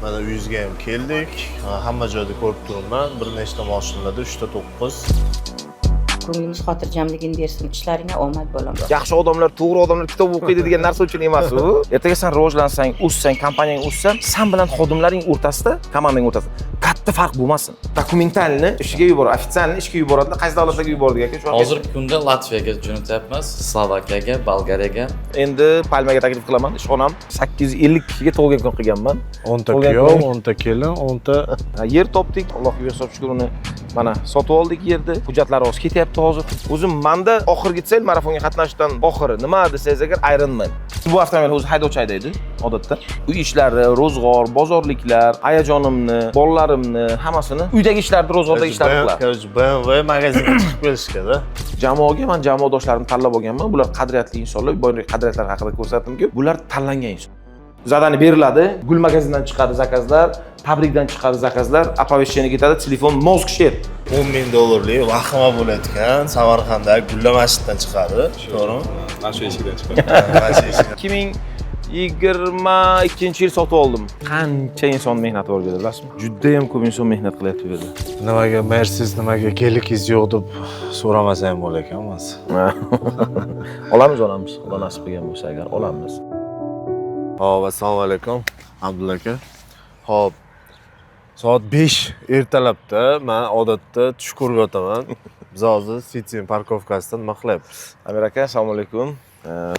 Mana uyingizga ham keldik. Hamma joyda ko'rib turibman. Bir nechta mashinalarda 3 ta 9. Ko'nglimiz xotirjamligini bersin, ishlaringga omad bo'laman. Yaxshi odamlar, to'g'ri odamlar kitob o'qiydi degan narsa uchun emas u. Ertaga sen rivojlansang, o'ssang, kompaniyang o'ssa, sen bilan xodimlaring o'rtasida, komandaning o'rtasida katta farq bo'lmasin. Dokumentalni ishiga yuboradi, ofitsialni ishga yuboradi, qaysi davlatlarga yuboradi ekan shu. Hozirgi kunda Latviyaga jo'natyapmiz, Slovakiyaga, Bolgariyaga. Endi Palmaga taklif qilaman. Ishxonam 850 kishiga tug'ilgan kun qilganman. 10 ta kuyov, 10 ta kelin, 10 ta Yer topdik. Allohga shukr uni mana sotib oldik yerni. Hujjatlar hozir ketyapti hozir. O'zim manda oxirgi tsel marafonga qatnashdan oxiri nima desangiz agar Iron Man. Bu avtomobil o'zi haydovchi haydaydi odatda. Uy ishlari, ro'zg'or, bozorliklar, hayajonimni, bolalarimni, hammasini uydagi ishlarni, ro'zg'ordagi ishlarni qiladi. BMW magazinga chiqib kelishganda. Jamoaga men jamoadoshlarimni tanlab olganman. Bular qadriyatli insonlar, boylik qadriyatlar haqida ko'rsatdimki, bular tanlangan inson. Zadani beriladi, gul magazindan chiqadi zakazlar, tabrikdan chiqadi zakazlar, apoveshchini ketadi, telefon, mozg sher. 10 ming dollarlik vahima bo'layotgan Samarqanddagi Gulla masjiddan chiqadi. To'g'rimi? Mana shu eshikdan chiqadi. Mana shu eshikdan. 2022-yil sotib oldim. Qancha inson mehnati bor dedi, bilasizmi? Juda ham ko'p inson mehnat qilyapti bu yerda. Nimaga Mercedes, nimaga kelikingiz yo'q deb so'ramasa ham bo'lar ekan emas. Olamiz. Xudo nasib qilgan bo'lsa agar olamiz. Hop, assalomu alaykum, Abdulla aka. Hop. Soat 5 ertalabda men odatda tush ko'rib yotaman. Biz hozir City parkovkasidan nima qilyapmiz? Amir aka, assalomu alaykum.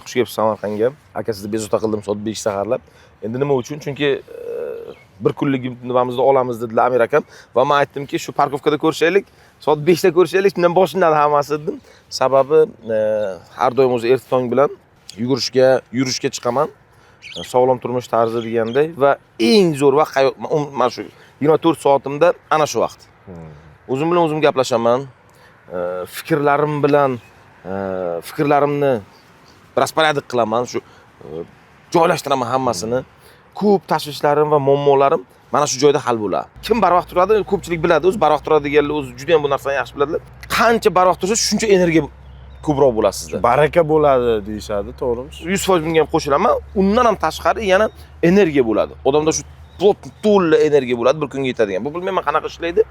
Xush kelibsiz Samarqandga. Aka sizni bezovta qildim soat 5 saharlab. Endi nima uchun? Chunki bir kunlik nimamizni olamiz dedilar Amir akam va men aytdimki, shu parkovkada ko'rishaylik, soat 5 da ko'rishaylik, shundan boshlanadi hammasi dedim. Sababi har doim o'zi erta tong bilan yurishga chiqaman. Sog'lom turmush tarzi deganday va eng zo'r vaqt mana shu 24 soatimda ana shu vaqt. O'zim bilan o'zim gaplashaman. Fikrlarimni rasporядок qilaman, shu joylashtiraman hammasini. Ko'p tashvishlarim va muammolarim mana shu joyda hal bo'ladi. Kim barvaqt turadi, ko'pchilik biladi, o'zi barvaqt turadi deganlar o'zi juda ham bu narsani yaxshi biladilar. Qancha barvaqt tursa, shuncha energiya ko'proq bo'ladi sizda. Baraka bo'ladi deyshadi, to'g'rimi? 100% bunga ham qo'shilaman. Undan ham tashqari yana energiya bo'ladi. Odamda shu to'la energiya bo'ladi, bir kunga yetadigan. Bu bilmayman qanaqa ishlaydi.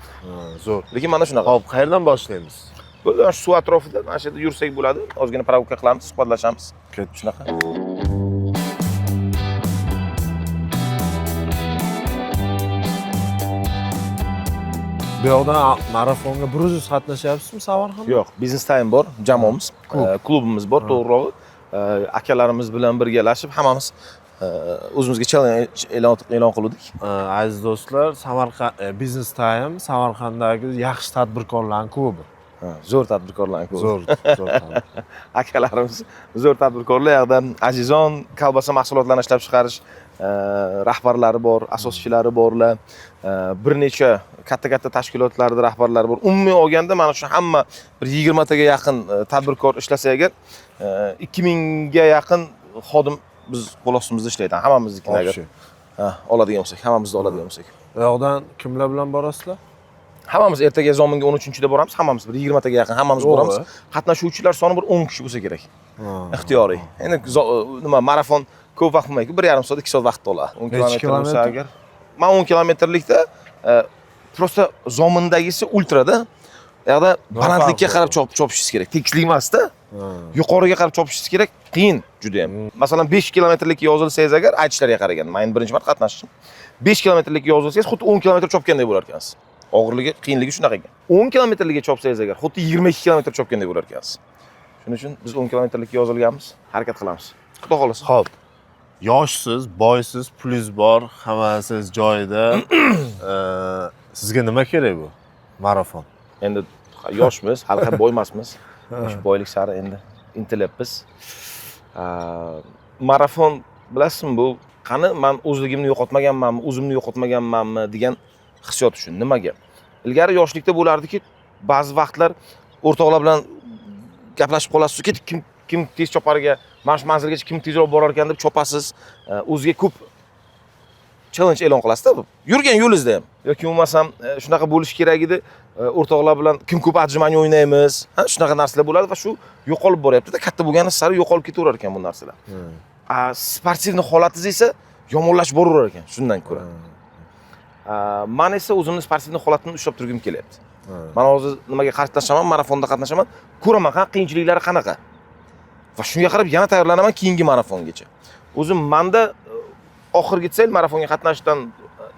Zo'r. Lekin mana shunaqa. Hop, qayerdan boshlaymiz? Bo'lgan shu suv atrofida mana shu yerda yursak bo'ladi. Ozgina provoka qilamiz, suhbatlashamiz. Shunaqa. Bu yoqdan marafonga 100 qatnashyapsizmi Samarqandda? Yo'q, biznes time bor, jamoamiz, klubimiz bor, to'g'rirog'i. Akalarimiz bilan birgalashib hammamiz o'zimizga challenge e'lon qildik. Aziz do'stlar, Samarqand Business Time Samarqanddagi yaxshi tadbirkorlarning klubi. Zo'r tadbirkorlarning klubi. Zo'r. Akalarimiz zo'r tadbirkorlar, yoqda Azizon kolbasa mahsulotlarini ishlab chiqarish rahbarlari bor, asoschilari borlar. Bir necha katta tashkilotlarda rahbarlari bor. Umumiy olganda mana shu hamma bir 20 taga yaqin tadbirkor ishlasa agar 2000 ga yaqin xodim biz qo'l ostimizda ishlaydi. Hammamiznikini agar oladigan bo'lsak, hammamizni oladigan bo'lsak. Bu yoqdan kimlar bilan borasizlar? Hammamiz ertaga Zominga 13-da boramiz. Hammamiz bir 20 taga yaqin hammamiz boramiz. Qatnashuvchilar soni bir 10 kishi bo'lsa kerak. Ixtiyoriy. Endi nima marafon ko'p vaqt olmaydi, 1,5 soat, 2 soat vaqt oladi. 10 kilometr bo'lsa agar. Men 10 kilometrlikda prosta Zomindagisi ultrada. Yoqda balandlikka qarab chopishingiz kerak. Tekislik emas-da. Yuqoriga qarab chopishingiz kerak. Qiyin juda ham. Masalan 5 kilometrlikka yozilsangiz agar aytishlariga qaragan. Men birinchi marta qatnashdim. 5 kilometrlikka yozilsangiz xuddi 10 kilometr chopgandek bo'lar ekansiz. Og'irligi, qiyinligi shunaqa ekan. 10 kilometrlikka chopsangiz agar xuddi 22 kilometr chopgandek bo'lar ekansiz. Shuning uchun biz 10 kilometrlikka yozilganmiz, harakat qilamiz. Xudo xolasa. Xo'p. Yoshsiz, boysiz, pulingiz bor, hammasiz joyida. Sizga nima kerak bu? Marafon. Endi yoshmiz, hali ham boy emasmiz. Shu boylik sari endi intilyapmiz. Marafon bilasizmi, bu qani men o'zligimni yo'qotmaganmanmi, o'zimni yo'qotmaganmanmi degan hissiyot uchun. Nimaga? Ilgari yoshlikda bo'lardiki, ba'zi vaqtlar o'rtoqlar bilan gaplashib qolasiz, kim tez chopariga, mana shu manzilgacha kim tezroq borar ekan deb chopasiz. O'ziga ko'p challenge e'lon qilasiz-da. Yurgan yo'lingizda ham. Yoki bo'lmasam shunaqa bo'lish kerak edi. O'rtoqlar bilan kim ko'p ajrimani o'ynaymiz. Shunaqa narsalar bo'ladi va shu yo'qolib boryapti-da. Katta bo'lgani sari yo'qolib ketaverar ekan bu narsalar. Sportivni holatingiz esa yomonlashib boraverar ekan shundan ko'ra. Men esa o'zimni sportivniy holatimni ushlab turgim kelyapti. Men hozir nimaga qatnashaman, marafonda qatnashaman, ko'raman qiyinchiliklari qanaqa. Va shunga qarab yana tayyorlanaman keyingi marafongacha. O'zim menda oxirgi sel marafonga qatnashdan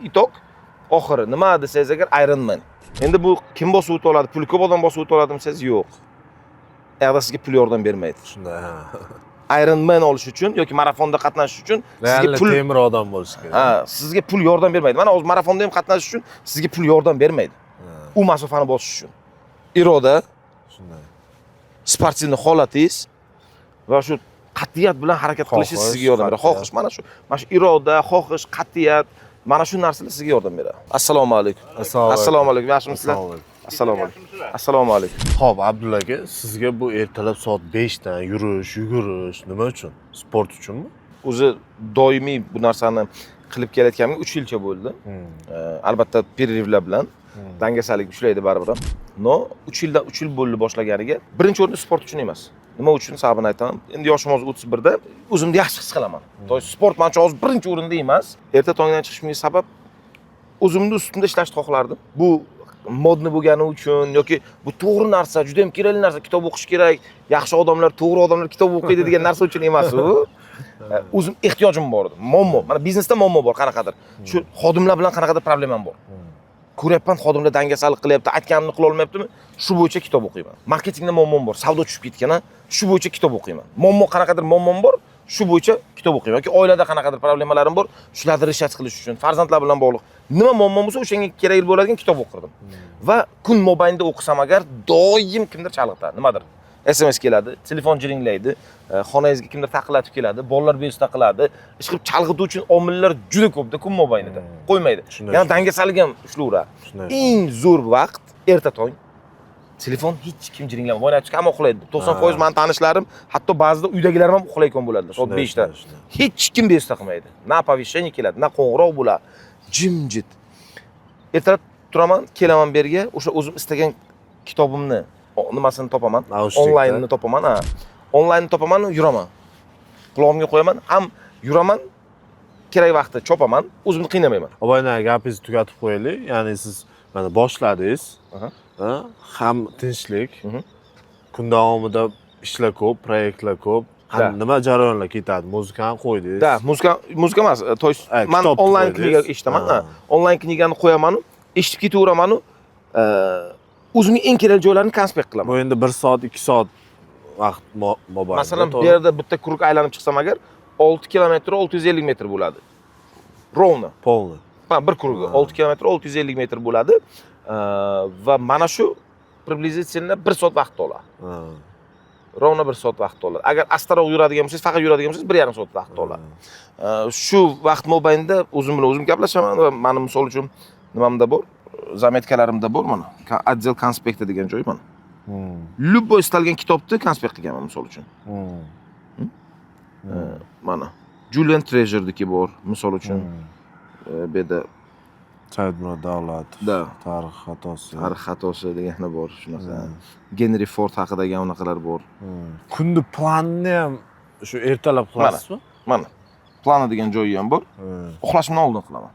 itok oxiri nima desangiz agar Ironman. Endi bu kim bosib o'ta oladi? Puli ko'p odam bosib o'ta oladimi desangiz yo'q. Endi sizga pul yordam bermaydi. Shunday. Ironman olish uchun yoki marafonda qatnashish uchun sizga pul temir odam bo'lish kerak. Ha, sizga pul yordam bermaydi. Mana hozir marafonda ham qatnashish uchun sizga pul yordam bermaydi. U masofani bosish uchun. Iroda, Shunday. sportivniy holatingiz va shu qat'iyat bilan harakat qilishingiz sizga yordam beradi. Xohish, mana shu iroda, xohish, qat'iyat, mana shu narsalar sizga yordam beradi. Assalomu alaykum. Assalomu alaykum. Yaxshimisizlar? Assalomu alaykum. Assalomu alaykum. Xo'p, Abdulla aka, sizga bu ertalab soat 5 dan yurish, yugurish nima uchun? Sport uchunmi? O'zi doimiy bu narsani qilib kelayotganimga 3 yilcha bo'ldi. Albatta pererivlar bilan dangasalik ushlaydi baribir. No, 3 yil bo'ldi boshlaganiga. Birinchi o'rinda sport uchun emas. Nima uchun sababini aytaman. Endi yoshim hozir 31 da, o'zimni yaxshi his qilaman. To'y sport men uchun hozir birinchi o'rinda emas. Erta tongdan chiqishimga sabab o'zimni ustimda ishlashni xohlardim. Bu modni bo'lgani uchun yoki bu to'g'ri narsa, juda ham kerakli narsa, kitob o'qish kerak, yaxshi odamlar, to'g'ri odamlar kitob o'qiydi degan narsa uchun emas u. O'zim ehtiyojim bor edi. Muammo. Mana biznesda muammo bor qanaqadir. Shu xodimlar bilan qanaqadir problemam bor. Ko'ryapman, xodimlar dangasalik qilyapti, aytganimni qila olmayaptimi? Shu bo'yicha kitob o'qiyman. Marketingda muammom bor, savdo tushib ketgan, shu bo'yicha kitob o'qiyman. Qanaqadir muammom bor, shu bo'yicha kitob o'qiyman. Yoki oilada qanaqadir problemalarim bor, shularni rishat qilish uchun, farzandlar bilan bog'liq nima muammom bo'lsa, o'shanga kerak bo'ladigan kitob o'qirdim. Va kun mobaynida o'qisam agar doim kimdir chalg'itadi, nimadir. SMS keladi, telefon jiringlaydi, xonangizga kimdir taqillatib keladi, bolalar bezovta qiladi. Ish qilib chalg'ituvchi uchun omillar juda ko'pda kun mobaynida. Qo'ymaydi. Yana dangasalik ham ushlayveradi. Eng zo'r vaqt erta tong. Telefon hech kim jiringlamaydi. Voy aytishga hamma uxlaydi. 90% men tanishlarim, hatto ba'zida uydagilarim ham uxlayotgan bo'ladilar soat 5 da. Hech kim bezovta qilmaydi. Na opoveshение keladi, na qo'ng'iroq bo'ladi. Jimjit. Ertalab turaman, kelaman bu yerga, o'sha o'zim istagan kitobimni nimasini topaman, onlaynni topaman, onlaynni topaman, yuraman. Qulog'imga qo'yaman, ham yuraman, kerak vaqtda chopaman, o'zimni qiynamayman. Obayna gapingizni tugatib qo'yaylik. Ya'ni siz mana boshladingiz, ham tinchlik, kun davomida ishlar ko'p, proyektlar ko'p, nima jarayonlar ketadi? Muzikani qo'ydingiz. Da, muzika emas, men onlayn kniga eshitaman, onlayn knigani qo'yaman, eshitib ketaveraman, o'zimga eng kerakli joylarini konspekt qilaman. Bu endi 1 soat, 2 soat vaqt mobaynida. Masalan, bu yerda bitta krug aylanib chiqsam agar 6 kilometr 650 metr bo'ladi. Ровно. Полный. Ha, bir krugi 6 kilometr 650 metr bo'ladi. Va mana shu приблизительно 1 soat vaqt oladi. Ровно 1 soat vaqt oladi. Agar astroq yuradigan bo'lsangiz, faqat yuradigan bo'lsangiz 1,5 soat vaqt oladi. Shu vaqt mobaynida o'zim bilan o'zim gaplashaman va meni misol uchun nimamda bor, zametkalarimda bor mana. Отдел konspekti degan joy mana. Любой istalgan kitobni konspekt qilganman misol uchun. Mana. Julian Treasure'diki bor misol uchun. Bu yerda Saidmurod Davlatov. Da. Tarix xatosi. Tarix xatosi degani bor shunaqa. Henry Ford haqidagi unaqalar bor. Kunni planni ham shu ertalab qilasizmi? Mana. Plani degan joyi ham bor. Uxlashimdan oldin qilaman.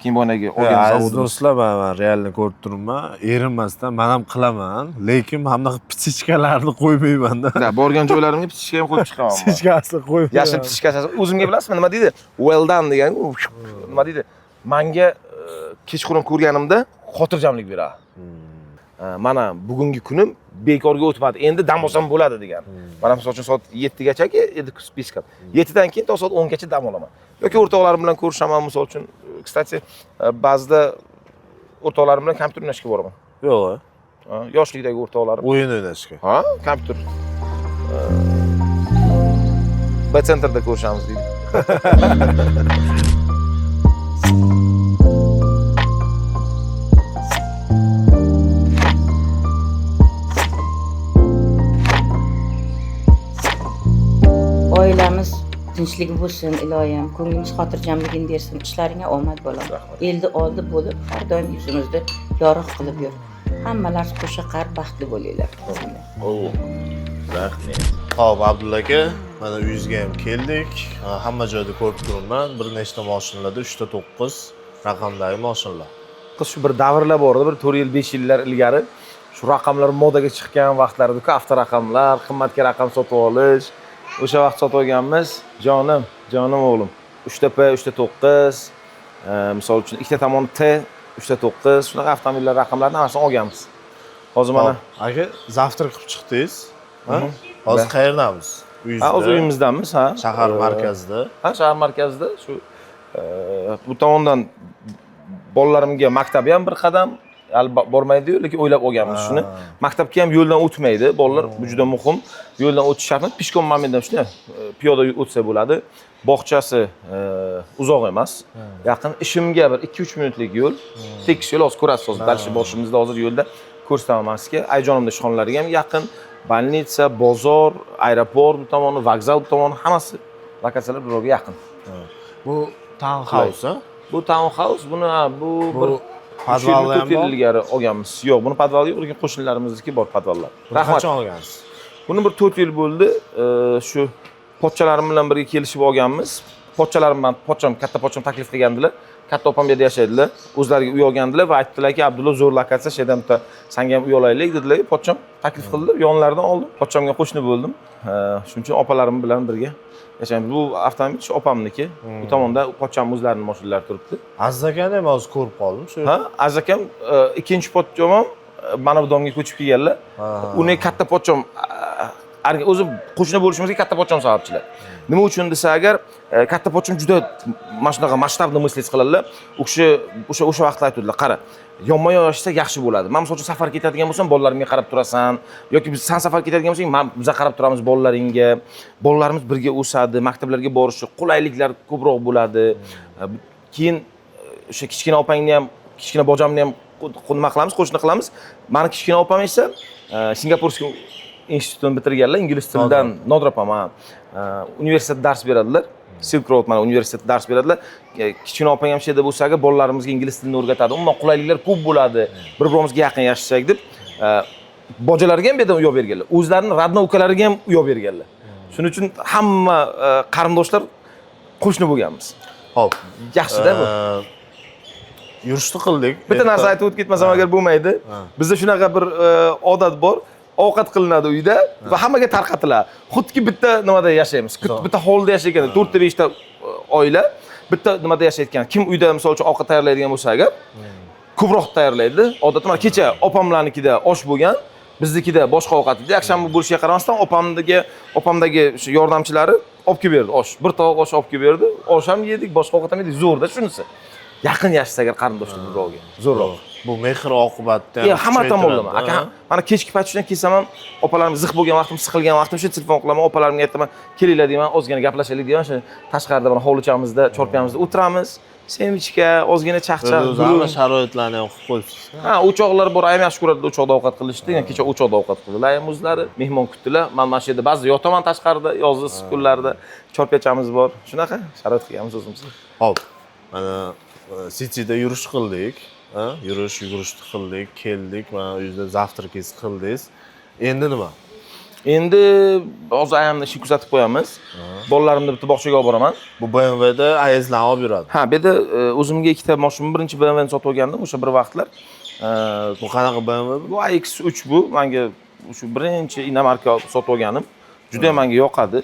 Keyin bo'ynaga olgan aziz do'stlar, men realni ko'rib turibman. Erinmasdan men ham qilaman, lekin mana bunaqa pichichkalarni qo'ymayman-da. Da, borgan joylarimga pichichka ham qo'yib chiqaman. Pichichkasi qo'ymayman. Yashil pichichkasi. O'zimga bilasizmi nima deydi? Well done degan. Nima deydi? Menga kechqurun ko'rganimda xotirjamlik beradi. Mana bugungi kunim bekorga o'tmadi. Endi dam olsam bo'ladi degan. Mana misol uchun soat 7 gacha, endi spiskam. 7 dan keyin to soat 10 gacha dam olaman. Yoki o'rtoqlarim bilan ko'rishaman misol uchun. Kstati, ba'zida o'rtoqlarim bilan kompyuter o'ynashga boraman. Yo'q. Yoshlikdagi o'rtoqlarim. O'yin o'ynashga. Ha, kompyuter. B-sentrda ko'rishamiz deydi. Oilamiz tinchligi bo'lsin, iloyim, ko'nglingiz xotirjamligini bersin, ishlaringga omad bo'ladi. Eldi oldi bo'lib, har doim yuzimizni yorug' qilib yur. Hammalar qo'sha qar baxtli bo'linglar. Rahmat. Xo'p, Abdulla aka, mana uyingizga ham keldik. Hamma joyda ko'rib turibman. Bir nechta mashinalarda 3 ta 9 raqamdagi mashinalar. Shu bir davrlar bor edi, bir 4 yil, 5 yillar ilgari shu raqamlar modaga chiqqan vaqtlarda-ku avtoraqamlar, qimmatga raqam sotib olish. O'sha vaqt sotib olganmiz. Jonim o'g'lim. 3 P, 3 misol uchun 2 tomoni T, 3 shunaqa avtomobillar raqamlarini hammasini olganmiz. Hozir mana aka zavtrak qilib chiqdingiz. Ha? Hozir qayerdamiz? ha, o'z uyimizdamiz, ha. Shahar markazida. Ha, shahar markazida shu bu tomondan bolalarimga maktab ham bir qadam hali bormaydi-yu, lekin o'ylab olganmiz shuni. Maktabga ham yo'ldan o'tmaydi. Bolalar bu juda muhim. Yo'ldan o'tish shart emas. Pishkom momendan shuni piyoda o'tsa bo'ladi. Bog'chasi uzoq emas. Yaqin ishimga bir 2-3 minutlik yo'l. Tekis yo'l, hozir ko'rasiz, hozir balki boshimizda hozir yo'lda ko'rsatamanski. Ayjonimda ishxonalariga ham yaqin, bolnitsa, bozor, aeroport bu tomoni, vokzal bu tomoni hammasi lokatsiyalar birovga yaqin. Bu townhouse, ha? Bu townhouse, buni bu bir podvali ham bor. ilgari olganmiz. Yo'q, buni podvali yo'q, lekin qo'shnilarimizniki bor podvallar. Rahmat. Qachon olgansiz? Buni bir 4 yil bo'ldi. Shu pochchalarim bilan birga kelishib olganmiz. Pochcham, katta pochcham taklif qilgandilar. Katta opam bu yerda yashaydilar. O'zlariga uy olgandilar va aytdilarki, Abdulla zo'r lokatsiya, shu yerdan bitta senga ham uy olaylik dedilar. Pochcham taklif qildi, yonlaridan oldim. Pochchamga qo'shni bo'ldim. Shuning uchun opalarim bilan birga yashaymiz. Bu avtomobil shu opamniki. Bu tomonda pochcham o'zlarining mashinalari turibdi. Aziz akani ham hozir ko'rib qoldim shu. Ha, Aziz akam ikkinchi pochcham ham mana bu domga ko'chib kelganlar. Uni katta pochcham o'zi qo'shni bo'lishimizga katta pochcham sababchilar. Nima uchun desa agar katta pochcham juda mana shunaqa masshtabni мыслить qiladilar. O'sha vaqtda aytdilar, qara, yonma-yon yashasa yaxshi bo'ladi. Men masalan safar ketadigan bo'lsam, bolalarimga qarab turasan, yoki biz sen safar ketadigan bo'lsang, biz qarab turamiz bolalaringga. Bolalarimiz birga o'sadi, maktablarga borishi, qulayliklar ko'proq bo'ladi. Keyin o'sha kichkina opangni ham, kichkina bojamni ham nima qilamiz, qo'shni qilamiz. Meni kichkina opam esa Singapurskiy institutini bitirganlar, ingliz tilidan Nodra opam universitetda dars beradilar. Silk Road mana universitetda dars beradilar. Kichkina opam ham shu yerda bo'lsa, bolalarimizga ingliz tilini o'rgatadi. Umuman qulayliklar ko'p bo'ladi. Bir-birimizga yaqin yashasak deb bojalariga ham bu yerdan uy berganlar. O'zlarining radno ukalariga ham uy berganlar. Shuning uchun hamma qarindoshlar qo'shni bo'lganmiz. Xo'p, Yaxshi-da bu. Yurishni qildik. Bitta narsa aytib o'tib ketmasam agar bo'lmaydi. Bizda shunaqa bir odat bor. Ovqat qilinadi uyda va hammaga tarqatiladi. Xuddi bitta nimada yashaymiz. Bitta hovlida yashayotgan 4 ta 5 ta oila bitta nimada yashayotgan. Kim uyda misol uchun ovqat tayyorlaydigan bo'lsa agar ko'proq tayyorlaydi. Odatda mana kecha opamlarnikida osh bo'lgan, biznikida boshqa ovqat edi. Yakshanba bo'lishiga qaramasdan opamdagi shu yordamchilari olib kelib berdi osh. Bir tovoq osh olib kelib berdi. Osh ham yedik, boshqa ovqat ham yedik. Zo'rda shunisi. Yaqin yashasa agar qarindoshlar birovga. Zo'rroq. Bu mehr oqibatda ham hamma tomonlama. Aka, mana kechki payt shundan kelsam ham opalarim ziq bo'lgan vaqtim, siqilgan vaqtim shu telefon qilaman, opalarimga aytaman, kelinglar deyman, ozgina gaplashaylik deyman, shu tashqarida mana hovlichamizda, chorpiyamizda o'tiramiz. Semichka, ozgina chaqchaq, hamma sharoitlarni ham qilib qo'yibsiz. Ha, o'choqlar bor, ayam yaxshi ko'radi o'choqda ovqat qilishni. Kecha o'choqda ovqat qildilar, ayam o'zlari, mehmon kutdilar. Men mana shu yerda ba'zi yotaman tashqarida, yozda kunlarda chorpiyachamiz bor. Shunaqa sharoit qilganmiz o'zimiz. Xo'p, mana Cityda yurish qildik. Yugurishni qildik, keldik, mana uyda zavtrakingiz qildingiz. Endi nima? Endi hozir ayamni ishni kuzatib qo'yamiz. Bolalarimni bitta bog'chaga olib boraman. Bu BMWda ayezlarni olib yuradi. Ha, bu yerda o'zimga ikkita mashina, birinchi BMWni sotib olgandim o'sha bir vaqtlar. Bu qanaqa BMW? Bu iX3 bu. Menga shu birinchi inomarka sotib olganim. Juda ham menga yoqadi.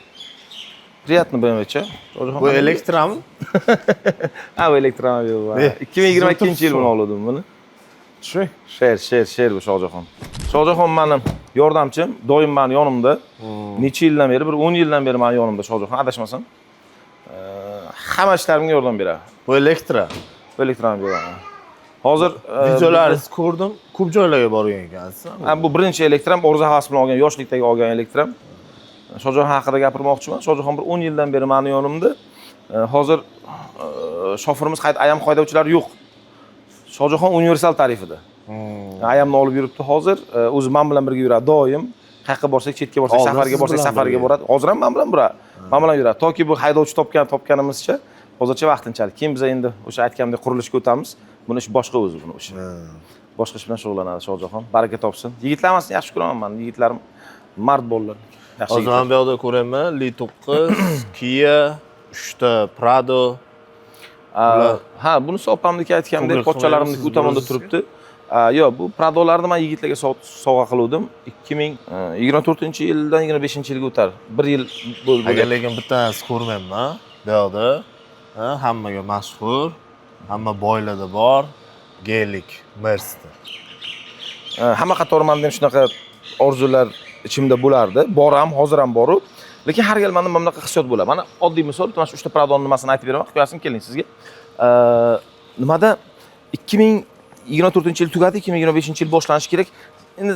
Приятный BMWcha. Bu elektrami? Ha, bu elektromobil bu. 2022-yil buni oldim buni. Sher bu Shohjahon. Shohjahon mening yordamchim, doim meni yonimda. Necha yildan beri, bir 10 yildan beri meni yonimda Shohjahon, adashmasam. Hamma ishlarimga yordam beradi. Bu elektro. Bu elektromobil. Hozir videolaringizni ko'rdim, ko'p joylarga borgan ekansiz. Ha, bu birinchi elektram, orzu havas bilan olgan, yoshlikdagi olgan elektram. Shohjahon haqida gapirmoqchiman. Shohjahon bir 10 yildan beri meni yonimda. Hozir shoferimiz ayam haydovchilar yo'q. Shohjahon universal tarifida. Ayamni olib yuribdi hozir. O'zi men bilan birga yuradi doim. Qayerga borsak, chetga borsak, safarga boradi. Hozir ham men bilan yuradi. Men bilan yuradi. Toki bu haydovchi topganimizcha hozircha vaqtinchalik. Keyin biz endi o'sha aytgandek qurilishga o'tamiz. Buni ish boshqa o'zi buni o'sha. Boshqa ish bilan shug'ullanadi Shohjahon. Baraka topsin. Yigitlar hammasi yaxshi ko'raman men. Yigitlarim mard bolalar. Hozir men bu yerda ko'raman, Li 9, Kia, 3 ta Prado. Ha, buni opamniki aytgandek, Ko'ngil pochchalarimniki u tomonda qilmaysiz turibdi. Yo'q, bu Pradolarni men yigitlarga sovg'a qiluvdim. 2024-yildan 25-yilga o'tar. 1 yil bo'ldi. Agar lekin bittasini ko'rmayman. Bu yoqda hammaga mashhur, hamma boylarda bor, Gelik Mercedes. Hamma qatori menda ham shunaqa orzular ichimda bo'lardi. Bor ham, hozir ham bor. Lekin har gal menda mana bunaqa hissiyot bo'ladi. Mana oddiy misol, mana shu 3 ta Pradoni nimasini aytib beraman, hikoyasini keling sizga. Nimada 2024-yil tugadi, 2025-yil boshlanishi kerak. Endi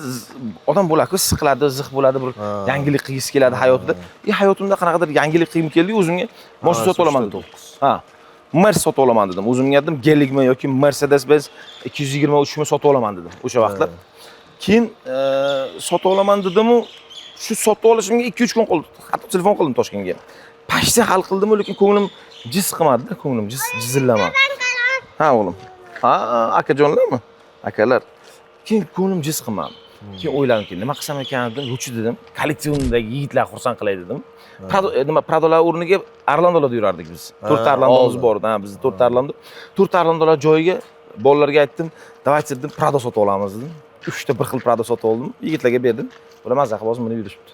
odam bo'ladi-ku, siqiladi, ziq bo'ladi, bir yangilik qilgisi keladi hayotida. Hayotimda qanaqadir yangilik qilgim keldi, o'zimga mashina sotib olaman dedim. Mercedes sotib olaman dedim. O'zimga dedim, Gelikmi yoki Mercedes-Benz 223 mi sotib olaman dedim o'sha vaqtlar. Keyin sotib olaman dedim-u, shu sotib olishimga 2-3 kun qoldi. Hatto telefon qildim Toshkentga. Pashta hal qildim-u, lekin ko'nglim jiz qilmadi-da, ko'nglim jizillamadi. Ha, o'g'lim. Ha, akajonlarmi? Akalar. Keyin ko'nglim jiz qilmadi. Keyin o'yladimki, nima qilsam ekan dedim, ruchi dedim, kollektivdagi yigitlar xursand qilay dedim. Pradolar o'rniga Arlandolarda yurardik biz. 4 ta Arlandomiz bor edi, biz 4 ta Arlando. 4 ta Arlandolar joyiga bolalarga aytdim, "Davaychi dedim, Prado sotib olamiz" dedim. 3 ta bir xil Prado sotib oldim, yigitlarga berdim. Ular mazza qilib minib yurishibdi.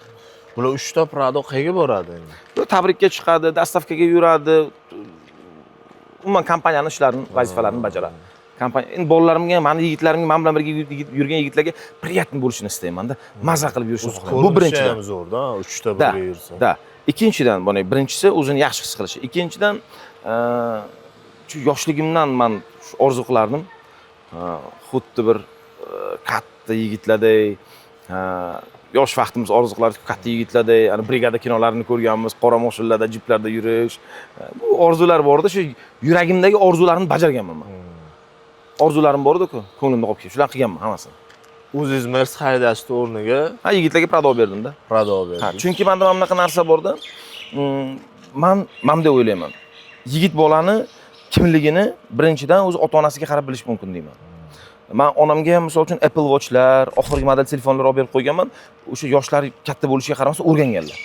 Bular 3 ta Prado qayerga boradi endi? Tabrikka chiqadi, dastavkaga yuradi. Umuman kompaniyaning ishlarini, vazifalarini bajaradi. Kompaniya endi bolalarimga, meni yigitlarimga, men bilan birga yurgan yigitlarga приятно bo'lishini istayman-da. Mazza qilib yurishini xohlayman. Bu birinchidan. Zo'rda, 3 ta birga yursa. Da. Ikkinchidan, buni birinchisi o'zini yaxshi his qilishi. Ikkinchidan, shu yoshligimdan men orzu qilardim. Xuddi bir katta yigitlardek, yosh vaqtimiz orzu qilardik, katta yigitlardek, ana brigada kinolarini ko'rganmiz, qora mashinlarda, jiplarda yurish. Bu orzular bor edi, shu yuragimdagi orzularni bajarganman men. Orzularim bor edi-ku, ko'nglimda qolib ketdi. Shularni qilganman hammasini. O'zingiz Mercedes haydashni o'rniga Yigitlarga Prado berdim-da. Prado berdingiz. Chunki menda mana bunaqa narsa bor-da. Men deb o'ylayman. Yigit bolani kimligini birinchidan o'zi ota-onasiga qarab bilish mumkin deyman. Men onamga ham misol uchun Apple Watchlar, oxirgi model telefonlar olib berib qo'yganman. O'sha yoshlar katta bo'lishiga qaramasdan o'rganganlar.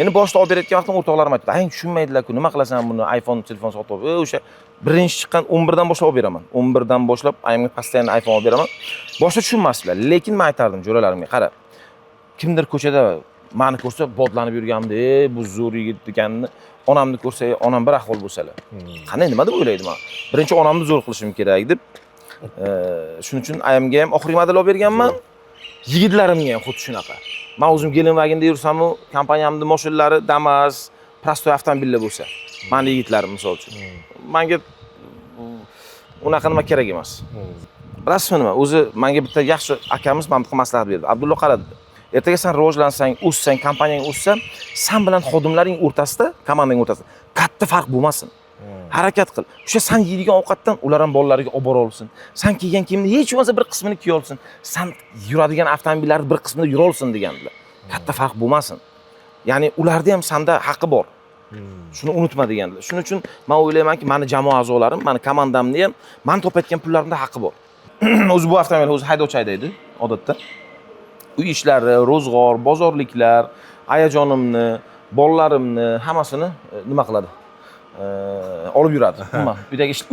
Endi boshida olib berayotgan vaqtim o'rtoqlarim aytdi, "Ayng tushunmaydilar-ku, nima qilasan buni? iPhone telefon sotib olib." O'sha birinchi chiqqan 11 dan boshlab olib beraman. 11 dan boshlab ayamga постоянно iPhone olib beraman. Boshida tushunmasdilar, lekin men aytardim jo'ralarimga, "Qara, kimdir ko'chada meni ko'rsa bodlanib yurganimda, bu zo'r yigit deganini, onamni ko'rsa, onam bir ahvol bo'lsalar. Qanday nima deb o'ylaydi men? Birinchi onamni zo'r qilishim kerak deb, shuning uchun ayamga ham oxirgi model olib berganman. Yigitlarimga ham xuddi shunaqa. Men o'zim Gelenwagen'da yursam-u, kompaniyamning mashinalari Damas, prostoy avtomobillar bo'lsa, meni yigitlarim misol uchun. Menga unaqa nima kerak emas. Bilasizmi nima? O'zi menga bitta yaxshi akamiz menga maslahat berdi. Abdulla qaradi. Ertaga sen rivojlansang, o'ssang, kompaniyang o'ssa, sen bilan xodimlaring o'rtasida, komandang o'rtasida katta farq bo'lmasin. Harakat qil. O'sha sen yeydigan ovqatdan ular ham bolalariga olib bora olsin. Sen kiygan kiyimni hech bo'lmasa bir qismini kiya olsin. Sen yuradigan avtomobillarni bir qismini yura olsin degandilar. Katta farq bo'lmasin. Ya'ni ularda ham senda haqqi bor. Shuni unutma degandilar. Shuning uchun men o'ylaymanki, meni jamoa a'zolarim, meni komandamni ham men topayotgan pullarimda haqqi bor. O'zi bu avtomobil o'zi haydovchi haydaydi odatda. Uy ishlari, ro'zg'or, bozorliklar, ayajonimni, bolalarimni hammasini nima qiladi? Olib yuradi. Nima?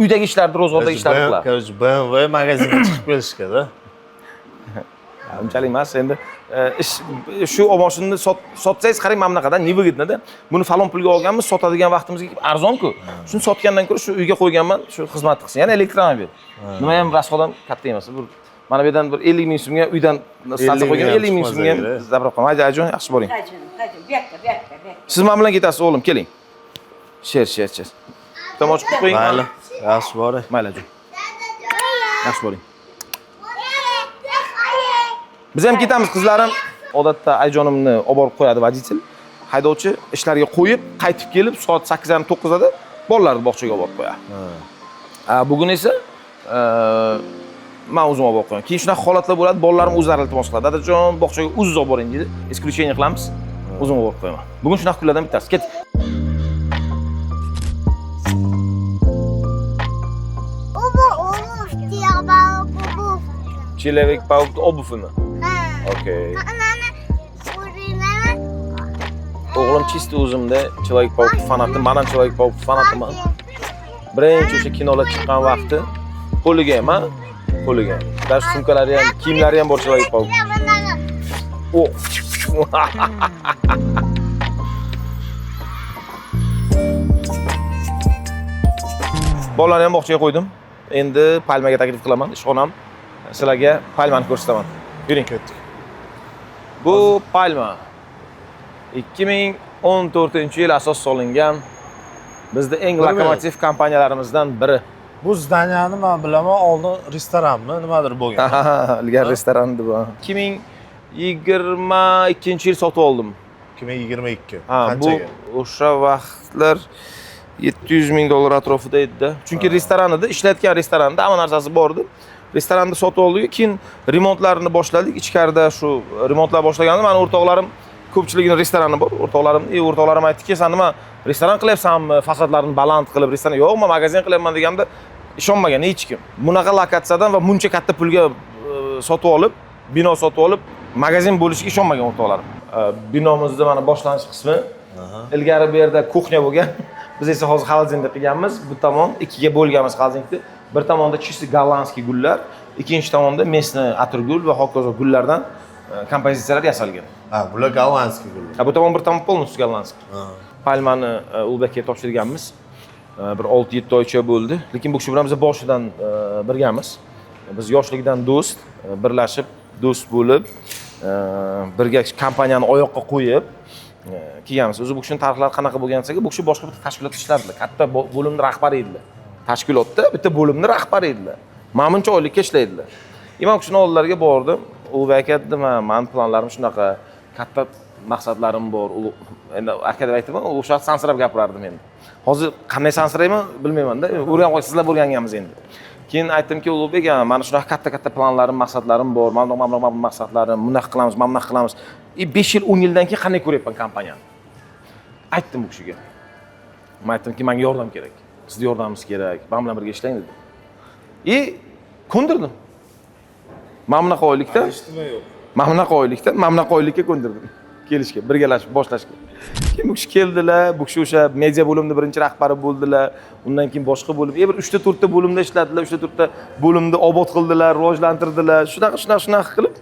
Uydagi ishlarni, ro'zg'ordagi ishlarni qiladi. Короче, BMW magazinga chiqib kelishga-da. Unchalik emas, endi shu mashinani sotsangiz qarang mana bunaqada, невыгодно-da. Buni falon pulga olganmiz, sotadigan vaqtimizga arzon-ku. Shuni sotgandan ko'ra shu uyga qo'yganman, shu xizmat qilsin. Yana elektromobil. Nima ham rasxodam katta emas. Mana bu yerdan bir 50 ming so'mga uydan stansiya qo'ygan, 50 ming so'mga zabroq qildim. Haydi ajon, yaxshi boring. Haydi, bu yoqqa. Siz men bilan ketasiz, o'g'lim, keling. Cher. Tomoch qilib qo'ying. Mayli, yaxshi boring. Mayli ajon. Yaxshi boring. Biz ham ketamiz, qizlarim. Odatda ayjonimni olib borib qo'yadi voditel. Haydovchi ishlariga qo'yib, qaytib kelib, soat 8:30-9 da bolalarni bog'chaga olib borib qo'yadi. Bugun esa men o'zim olib qo'yaman. Keyin shunaqa holatlar bo'ladi, bolalarim o'zlari iltimos qiladi. Dadajon, bog'chaga o'zingiz olib boring deydi. Исключение qilamiz. O'zim olib qo'yaman. Bugun shunaqa kunlardan bittasi. Ket. Человек паук обувь-mi? Okey. O'g'lim чисто o'zimda Человек-паук fanati, men ham Человек-паук fanatiman. Birinchi o'sha kinolar chiqqan vaqti qo'liga ham, qo'liga. Даже sumkalari ham, kiyimlari ham borchalayib qoldi. O. Bolalarni ham bog'chaga qo'ydim. Endi palmaga taklif qilaman. Ishxonam sizlarga palmani ko'rsataman. Yuring. Ketdik. Bu palma 2014-yil asos solingan bizda eng lokomotiv kompaniyalarimizdan biri. Bu zdaniyani men bilaman, oldin restoranmi, nimadir bo'lgan. Ilgari restoran edi bu. 2022-yil sotib oldim. 2022. Ha, bu o'sha vaqtlar $700,000 atrofida edi. Chunki restoran edi, ishlatgan restoranda hamma narsasi bor edi. Restoranda sotib oldik, keyin remontlarini boshladik. Ichkarida shu remontlar boshlaganda meni o'rtoqlarim ko'pchiligini restorani bor. O'rtoqlarim aytdiki, "Sen nima restoran qilyapsanmi? Fasadlarini baland qilib restoran?" "Yo'q, men magazin qilyapman" deganda ishonmagan hech kim. Bunaqa lokatsiyadan va buncha katta pulga sotib olib, bino sotib olib, magazin bo'lishiga ishonmagan o'rtoqlarim. Binomizda mana boshlanish qismi. Ilgari bu yerda kuxnya bo'lgan. Biz esa hozir xolodilnik qilganmiz. Bu tomon ikkiga bo'lganmiz xolodilnikni. Bir tomonda чисто gollandskiy gullar, ikkinchi tomonda местный atirgul va hokazo gullardan kompozitsiyalar yasalgan. Ha, bular gollandskiy gullar. Bu tomon bir tomon полностью gollandskiy. Palmani Ulbekka topshirganmiz. Bir 6-7 oycha bo'ldi. Lekin bu kishi bilan biz boshidan birgamiz. Biz yoshlikdan do'st, birlashib, do'st bo'lib, birga kompaniyani oyoqqa qo'yib kelganmiz. O'zi bu kishining tarixlari qanaqa bo'lgan desa, bu kishi boshqa bir tashkilotda ishlardilar. Katta bo'limning rahbari edilar. Tashkilotda bitta bo'limning rahbari edilar. Ma'muncha oylikka ishlaydilar. Imom kishining oldilariga bordim. U aytdi, "Men planlarim shunaqa, katta maqsadlarim bor." Endi aka deb aytdim, o'sha sansirab gapirardim endi. Hozir qanday sansirayman bilmayman-da. O'rganib qo'y, sizlar o'rganganmiz endi. Keyin aytdimki, "Ulug'bek, mana shunaqa katta planlarim, maqsadlarim bor. Mana maqsadlarim, bunaqa qilamiz, mana bunaqa qilamiz. 5 yil, 10 yildan keyin qanday ko'ryapman kompaniyani?" Aytdim bu kishiga. Men aytdimki, "Menga yordam kerak. Sizning yordamingiz kerak. Men bilan birga ishlang" dedim. Ko'ndirdim. Mana bunaqa oylikda, mana bunaqa oylikka ko'ndirdim. Kelishga, birgalashib, boshlashga. Keyin bu kishi keldilar, bu kishi o'sha media bo'limning birinchi rahbari bo'ldilar. Undan keyin boshqa bo'lim, bir 3 ta bo'limda ishladilar, 3 ta bo'limda obod qildilar, rivojlantirdilar. Shunaqa qilib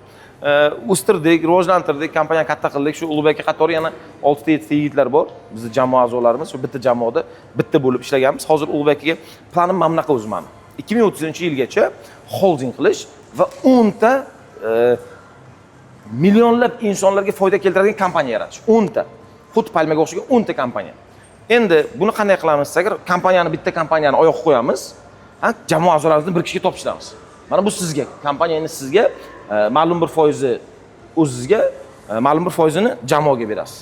o'stirdik, rivojlantirdik, kompaniyani katta qildik. Shu Ulug'bekka qatori yana 6 ta 7 ta yigitlar bor. Bizning jamoa a'zolarimiz, shu bitta jamoada bitta bo'lib ishlaganmiz. Hozir Ulug'bekga planim mana bunaqa o'zi meni. 2030-yilgacha holding qilish va 10 ta millionlab insonlarga foyda keltiradigan kompaniya yaratish. 10 ta. Xuddi palmaga o'xshagan 10 ta kompaniya. Endi buni qanday qilamiz desak, bitta kompaniyani oyoqqa qo'yamiz, jamoa a'zolarimizni bir kishiga topshiramiz. Mana bu sizga, kompaniyangiz sizga ma'lum bir foizi o'zingizga, ma'lum bir foizini jamoaga berasiz.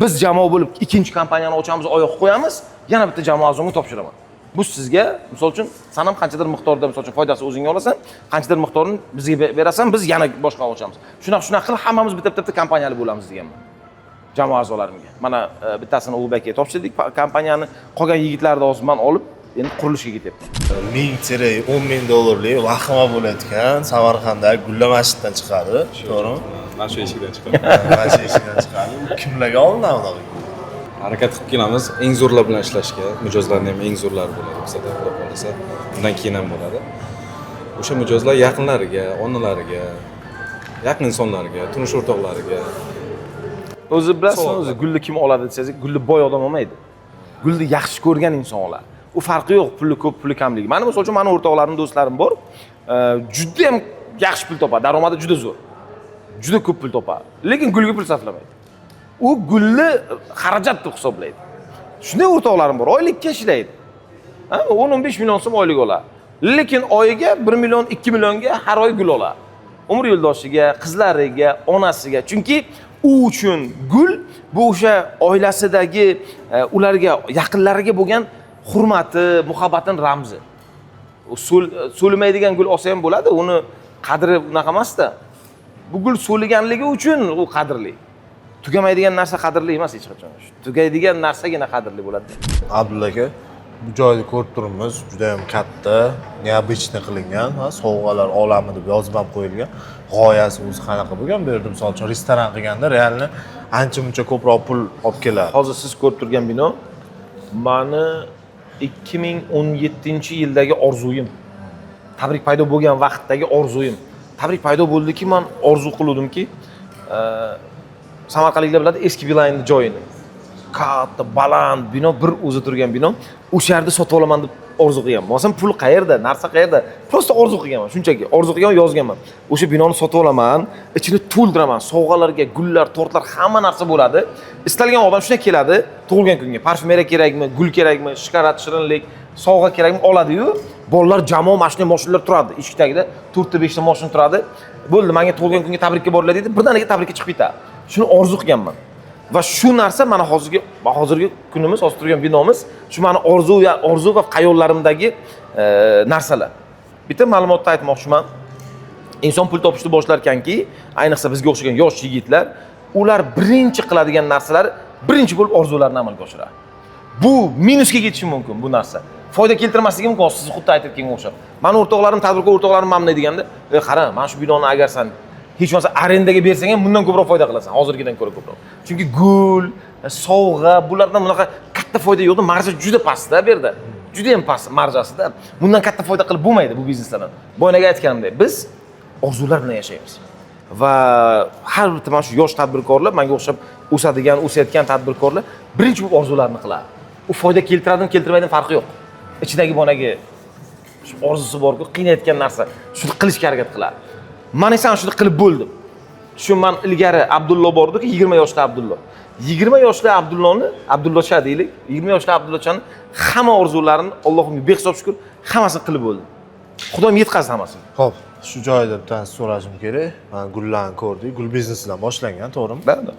Biz jamoa bo'lib ikkinchi kompaniyani ochamiz, oyoqqa qo'yamiz, yana bitta jamoa a'zomga topshiraman. Bu sizga, misol uchun, sen ham qanchadir miqdorda, misol uchun foydasi o'zingga olasan, qanchadir miqdorini bizga berasan, biz yana boshqa ochamiz. Shunaqa qilib hammamiz bitta kompaniyali bo'lamiz deganman. Jamoa a'zolarimga. Mana bittasini Ulug'bekka topshirdik kompaniyani, qolgan yigitlarni hozir men olib, endi qurilishga ketyapman. $1000 vahima bo'layotgan Samarqanddagi Gulla masjiddan chiqadi, to'g'rimi? Mana shu eshikdan chiqadi. Mana shu eshikdan chiqadi. Kimlarga olinadi bunaqa? Harakat qilib kelamiz eng zo'rlar bilan ishlashga. Mijozlarning ham eng zo'rlari bo'ladi, bizada xudo xolasa. Undan keyin ham bo'ladi. O'sha mijozlar yaqinlariga, onalariga, yaqin insonlarga, turmush o'rtoqlariga. O'zi bilasizmi, o'zi gulni kim oladi desangiz, gulni boy odam olmaydi. Gulni yaxshi ko'rgan inson oladi. U farqi yo'q, puli ko'p, puli kamligi. Mana misol uchun, meni o'rtoqlarim, do'stlarim bor. Juda ham yaxshi pul topadi, daromadi juda zo'r. Juda ko'p pul topadi. Lekin gulga pul sarflamaydi. U gulni xarajat deb hisoblaydi. Shunday o'rtoqlarim bor, oylikka ishlaydi. 10-15 million so'm oylik oladi. Lekin oyiga 1 million, 2 millionga har oy gul oladi. Umr yo'ldoshiga, qizlariga, onasiga. Chunki u uchun gul bu o'sha oilasidagi ularga, yaqinlariga bo'lgan hurmati, muhabbatin ramzi. So'limaydigan gul olsa ham bo'ladi, uni qadri unaqa emas-da. Bu gul so'liganligi uchun u qadrli. Tugamaydigan narsa qadrli emas hech qachon. Tugaydigan narsagina qadrli bo'ladi. Abdulla aka, bu joyni ko'rib turibmiz, juda ham katta, neobычный qilingan, sovg'alar olami deb yozib ham qo'yilgan. G'oyasi o'zi qanaqa bo'lgan? Bu yerda misol uchun restoran qilganda realni ancha-muncha ko'proq pul olib keladi. Hozir siz ko'rib turgan bino mani 2017-yildagi orzuyim. Tabrik paydo bo'lgan vaqtdagi orzuyim. Tabrik paydo bo'ldiki, men orzu qiluvdimki, Samarqandliklar biladi eski Beeline'ni joyini. Katta, baland bino, bir o'zi turgan bino. O'sha yerda sotib olaman deb orzu qilganman. Bo'lsam pul qayerda, narsa qayerda? Prosta orzu qilganman, shunchaki. Orzu qilgan yozganman. O'sha binoni sotib olaman, ichini to'ldiraman. Sovg'alarga, gullar, tortlar, hamma narsa bo'ladi. Istalgan odam shunday keladi, tug'ilgan kunga parfumeriya kerakmi, gul kerakmi, shikolat, shirinlik, sovg'a kerakmi oladi-yu, bolalar jamoa mashinalar turadi. Eshik tagida 4 ta 5 ta mashina turadi. Bo'ldi, menga tug'ilgan kunga tabrikka boriladi deydi, birdaniga tabrikka chiqib ketadi. Shuni orzu qilganman. Va shu narsa mana hozirgi kunimiz, hozir turgan binomiz, shu meni orzu va xayollarimdagi narsalar. Bitta ma'lumotni aytmoqchiman. Inson pul topishni boshlar ekanki, ayniqsa bizga o'xshagan yosh yigitlar, ular birinchi qiladigan narsalar birinchi bo'lib orzularini amalga oshiradi. Bu minusga ketishi mumkin bu narsa. Foyda keltirmasligi mumkin, siz xuddi aytayotganga o'xshab. Meni o'rtoqlarim, tadbirkor o'rtoqlarim mamnun deganda, qara, mana shu binoni agar sen hech bo'lmasa arendaga bersang ham bundan ko'proq foyda qilasan, hozirgidan ko'ra ko'proq. Chunki gul, sovg'a, bulardan bunaqa katta foyda yo'qda, marja juda pastda bu yerda. Juda ham past marjasida. Bundan katta foyda qilib bo'lmaydi bu bizneslardan. Boyaga aytganimdek, biz orzular bilan yashaymiz. Va har bir mana shu yosh tadbirkorlar, menga o'xshab o'sayotgan tadbirkorlar birinchi bu orzularni qiladi. U foyda keltiradimi, keltirmaydi farqi yo'q. Ichidagi bonagi shu orzusi bor-ku, qiynayotgan narsa, shuni qilishga harakat qiladi. Men esa shuni qilib bo'ldim. Shu men ilgari Abdullo bordi-ku, 20 yoshli Abdullo. 20 yoshli Abdullocha deylik, 20 yoshli Abdullochani hamma orzularini Allohimga behisob shukr, hammasini qilib bo'ldim. Xudoim yetkazdi hammasini. Xo'p, shu joyda bittani so'rashim kerak. Men gullarni ko'rdik. Gul biznesidan boshlangan, to'g'rimi? Da.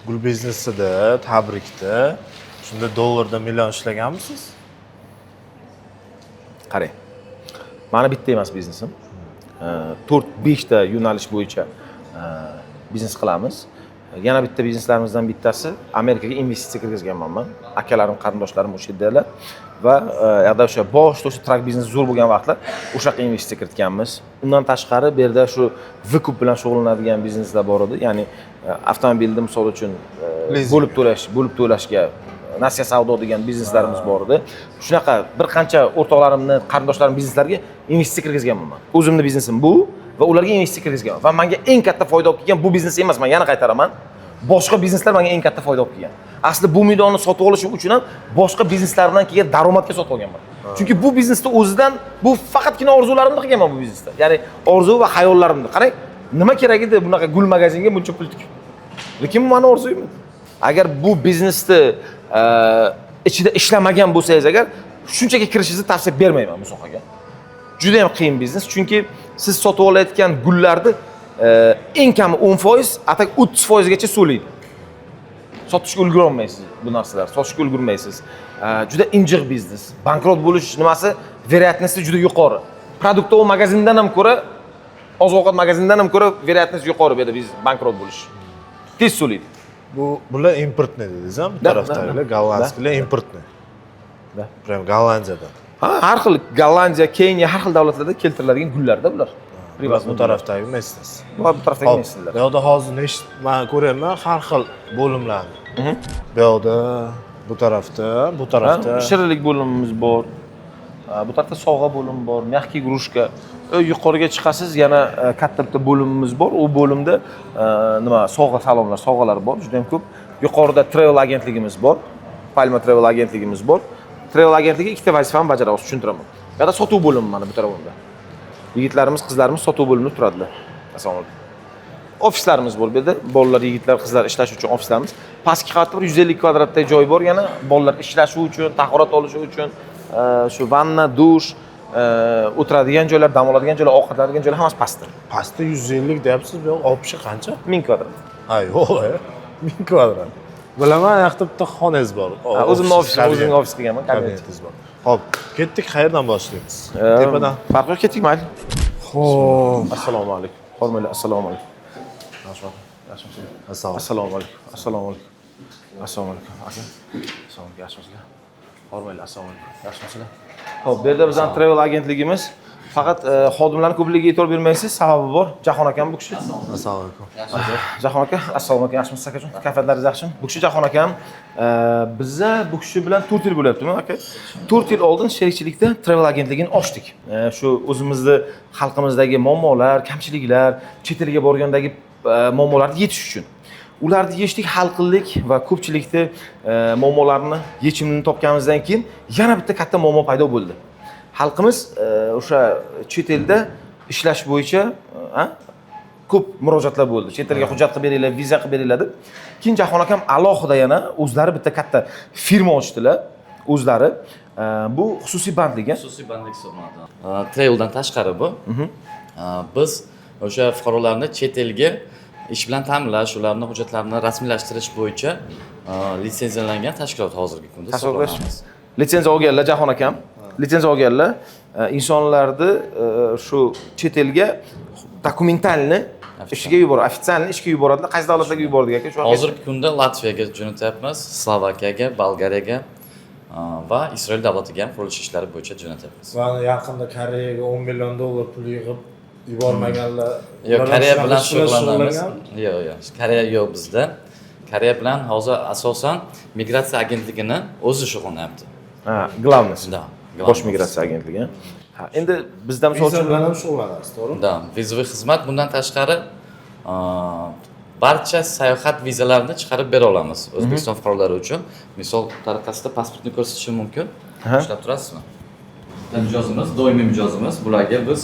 Gul biznesida, tabrikda, shunda dollarda million ishlaganmisiz? Qarang. Meni bitta emas biznesim. 4-5 ta yo'nalish bo'yicha biznes qilamiz. Yana bitta bizneslarimizdan bittasi Amerikaga investitsiya kirgizganman men. Akalarim, qarindoshlarim o'sha yerdalar va yoqda o'sha boshda o'sha trak biznes zo'r bo'lgan vaqtlar o'sha yoqqa investitsiya kiritganmiz. Undan tashqari bu yerda shu vikup bilan shug'ullanadigan bizneslar bor edi. Ya'ni avtomobilni misol uchun bo'lib to'lashga nasiya savdo degan bizneslarimiz bor edi. Shunaqa bir qancha o'rtoqlarimni, qarindoshlarim bizneslariga investitsiya kirgizganman men. O'zimning biznesim bu va ularga investitsiya kirgizganman. Va menga eng katta foyda olib kelgan bu biznes emas, men yana qaytaraman. Boshqa bizneslar menga eng katta foyda olib kelgan. Asli bu binoni sotib olishim uchun ham boshqa bizneslardan kelgan daromadga sotib olganman. Chunki bu biznesda o'zidan bu faqatgina orzularimni qilganman bu biznesda. Ya'ni orzu va xayollarimni. Qarang, nima kerak edi bunaqa gul magazinga buncha pul tikib. Lekin bu meni orzuyim. Agar bu biznesni ichida ishlamagan bo'lsangiz agar, shunchaki kirishingizni tavsiya bermayman bu sohaga. Juda ham qiyin biznes, chunki siz sotib olayotgan gullarni eng kami 10%, atak 30% gacha so'laydi. Sotishga ulgura olmaysiz bu narsalar, sotishga ulgurmaysiz. Juda injiq biznes. Bankrot bo'lish nimasi veriyatnisi juda yuqori. Produktov magazindan ham ko'ra, oziq-ovqat magazinidan ham ko'ra veriyatnisi yuqori bu yerda biz bankrot bo'lish. Tez so'laydi. Bular importni dedingiz ham, bu tarafdagilar gollandskilar importni. Da. Prям Gollandiyadan. Har xil Gollandiya, Keniya, har xil davlatlarda keltiriladigan gullarda bular. Bu tarafdagi messiz. Bu tarafdagi mesizlar. Bu yoqda hozir men ko'ryapman har xil bo'limlarni. Bu yoqda, bu tarafda. Shirinlik bo'limimiz bor. Bu tarafda sovg'a bo'limi bor, mягкий игрушка. Yuqoriga chiqasiz, yana katta bitta bo'limimiz bor. U bo'limda sovg'alar bor, juda ham ko'p. Yuqorida travel agentligimiz bor. Palma travel agentligimiz bor. Travel agentligi ikkita vazifani bajaradi, tushuntiraman. Yana sotuv bo'limi mana bu tarafda. Yigitlarimiz, qizlarimiz sotuv bo'limida turadilar. Assalomu alaykum. Ofislarimiz bor bu yerda. Bolalar, yigitlar, qizlar ishlash uchun ofislarimiz. Pastki qavatda 150 kvadratdagi joy bor, yana bolalar ishlashi uchun, tahorat olishi uchun, shu vanna, dush, o'tiradigan joylar, dam oladigan joylar, ovqatlanadigan joylar hammasi pastda. Pastda 150 deyapsiz, bu yoq olpishi qancha? 1000 kvadrat. Ha, yo'q, 1000 kvadrat. Bilaman, yoqda bitta xonangiz bor. O'zimning o'zimning ofis qilganman, kabinetingiz bor. Xo'p, ketdik, qayerdan boshlaymiz? Tepadan. Farqi yo'q, ketdik, mayli. Xo'p, Assalomu alaykum. Hormatli, assalomu alaykum. Yaxshimisiz? Assalomu alaykum. Assalomu alaykum. Assalomu alaykum. Aka. Assalomu alaykum. Yaxshimisizlar? Hormatli, assalomu alaykum. Yaxshimisizlar? Xo'p, bu yerda bizning travel agentligimiz Faqat xodimlarning ko'pligiga e'tibor bermaysiz, sababi bor. Jahon akam bu kishi. Assalomu alaykum. Jahon aka, assalomu alaykum. Yaxshimisiz akajon? Kayfiyatlaringiz yaxshimi? Bu kishi Jahon akam. Bizda bu kishi bilan 4 yil bo'lyaptimi, aka? 4 yil oldin sherikchilikda travel agentligini ochdik. Shu o'zimizni xalqimizdagi muammolar, kamchiliklar, chet elga borgandagi muammolarni yechish uchun. Ularni yechdik, hal qildik va ko'pchilikni muammolarini yechimini topganimizdan keyin yana bitta katta muammo paydo bo'ldi. Xalqimiz o'sha chet elda ishlash bo'yicha ko'p murojaatlar bo'ldi. Chet elga hujjat qilib beringlar, viza qilib beringlar deb. Keyin Jahon akam alohida yana o'zlari bitta katta firma ochdilar. O'zlari bu xususiy bandlik, Xususiy bandlik hisoblanadi. Traveldan tashqari bu. Biz o'sha fuqarolarni chet elga ish bilan ta'minlash, ularning hujjatlarini rasmiylashtirish bo'yicha litsenziyalangan tashkilot hozirgi kunda hisoblanamiz. Litsenziya olganlar Jahon akam, litsenziya olganlar insonlarni shu chet elga dokumentalni ishiga yuboradi, ofitsialni ishga yuboradilar. Qaysi davlatlarga yubordik aka? Shu Hozirgi kunda Latviyaga jo'natyapmiz, Slovakiyaga, Bolgariyaga va Isroil davlatiga ham qurilish ishlari bo'yicha jo'natyapmiz. Va yaqinda Koreyaga 10 million dollar pul yig'ib yubormaganlar. Yo'q, Koreya bilan shug'ullanamiz. Yo'q, Koreya yo'q bizda. Koreya bilan hozir asosan migratsiya agentligini o'zi shug'ullanyapti. Главный. Da. Bosh migratsiya agentligi. Endi bizda misol uchun bilan ham shug'ullanasiz, to'g'rimi? Da, vizaviy xizmat bundan tashqari barcha sayohat vizalarini chiqarib bera olamiz O'zbekiston fuqarolari uchun. Misol tariqasida pasportni ko'rsatishim mumkin. Ishlab turasizmi? Mijozimiz, doimiy mijozimiz, bularga biz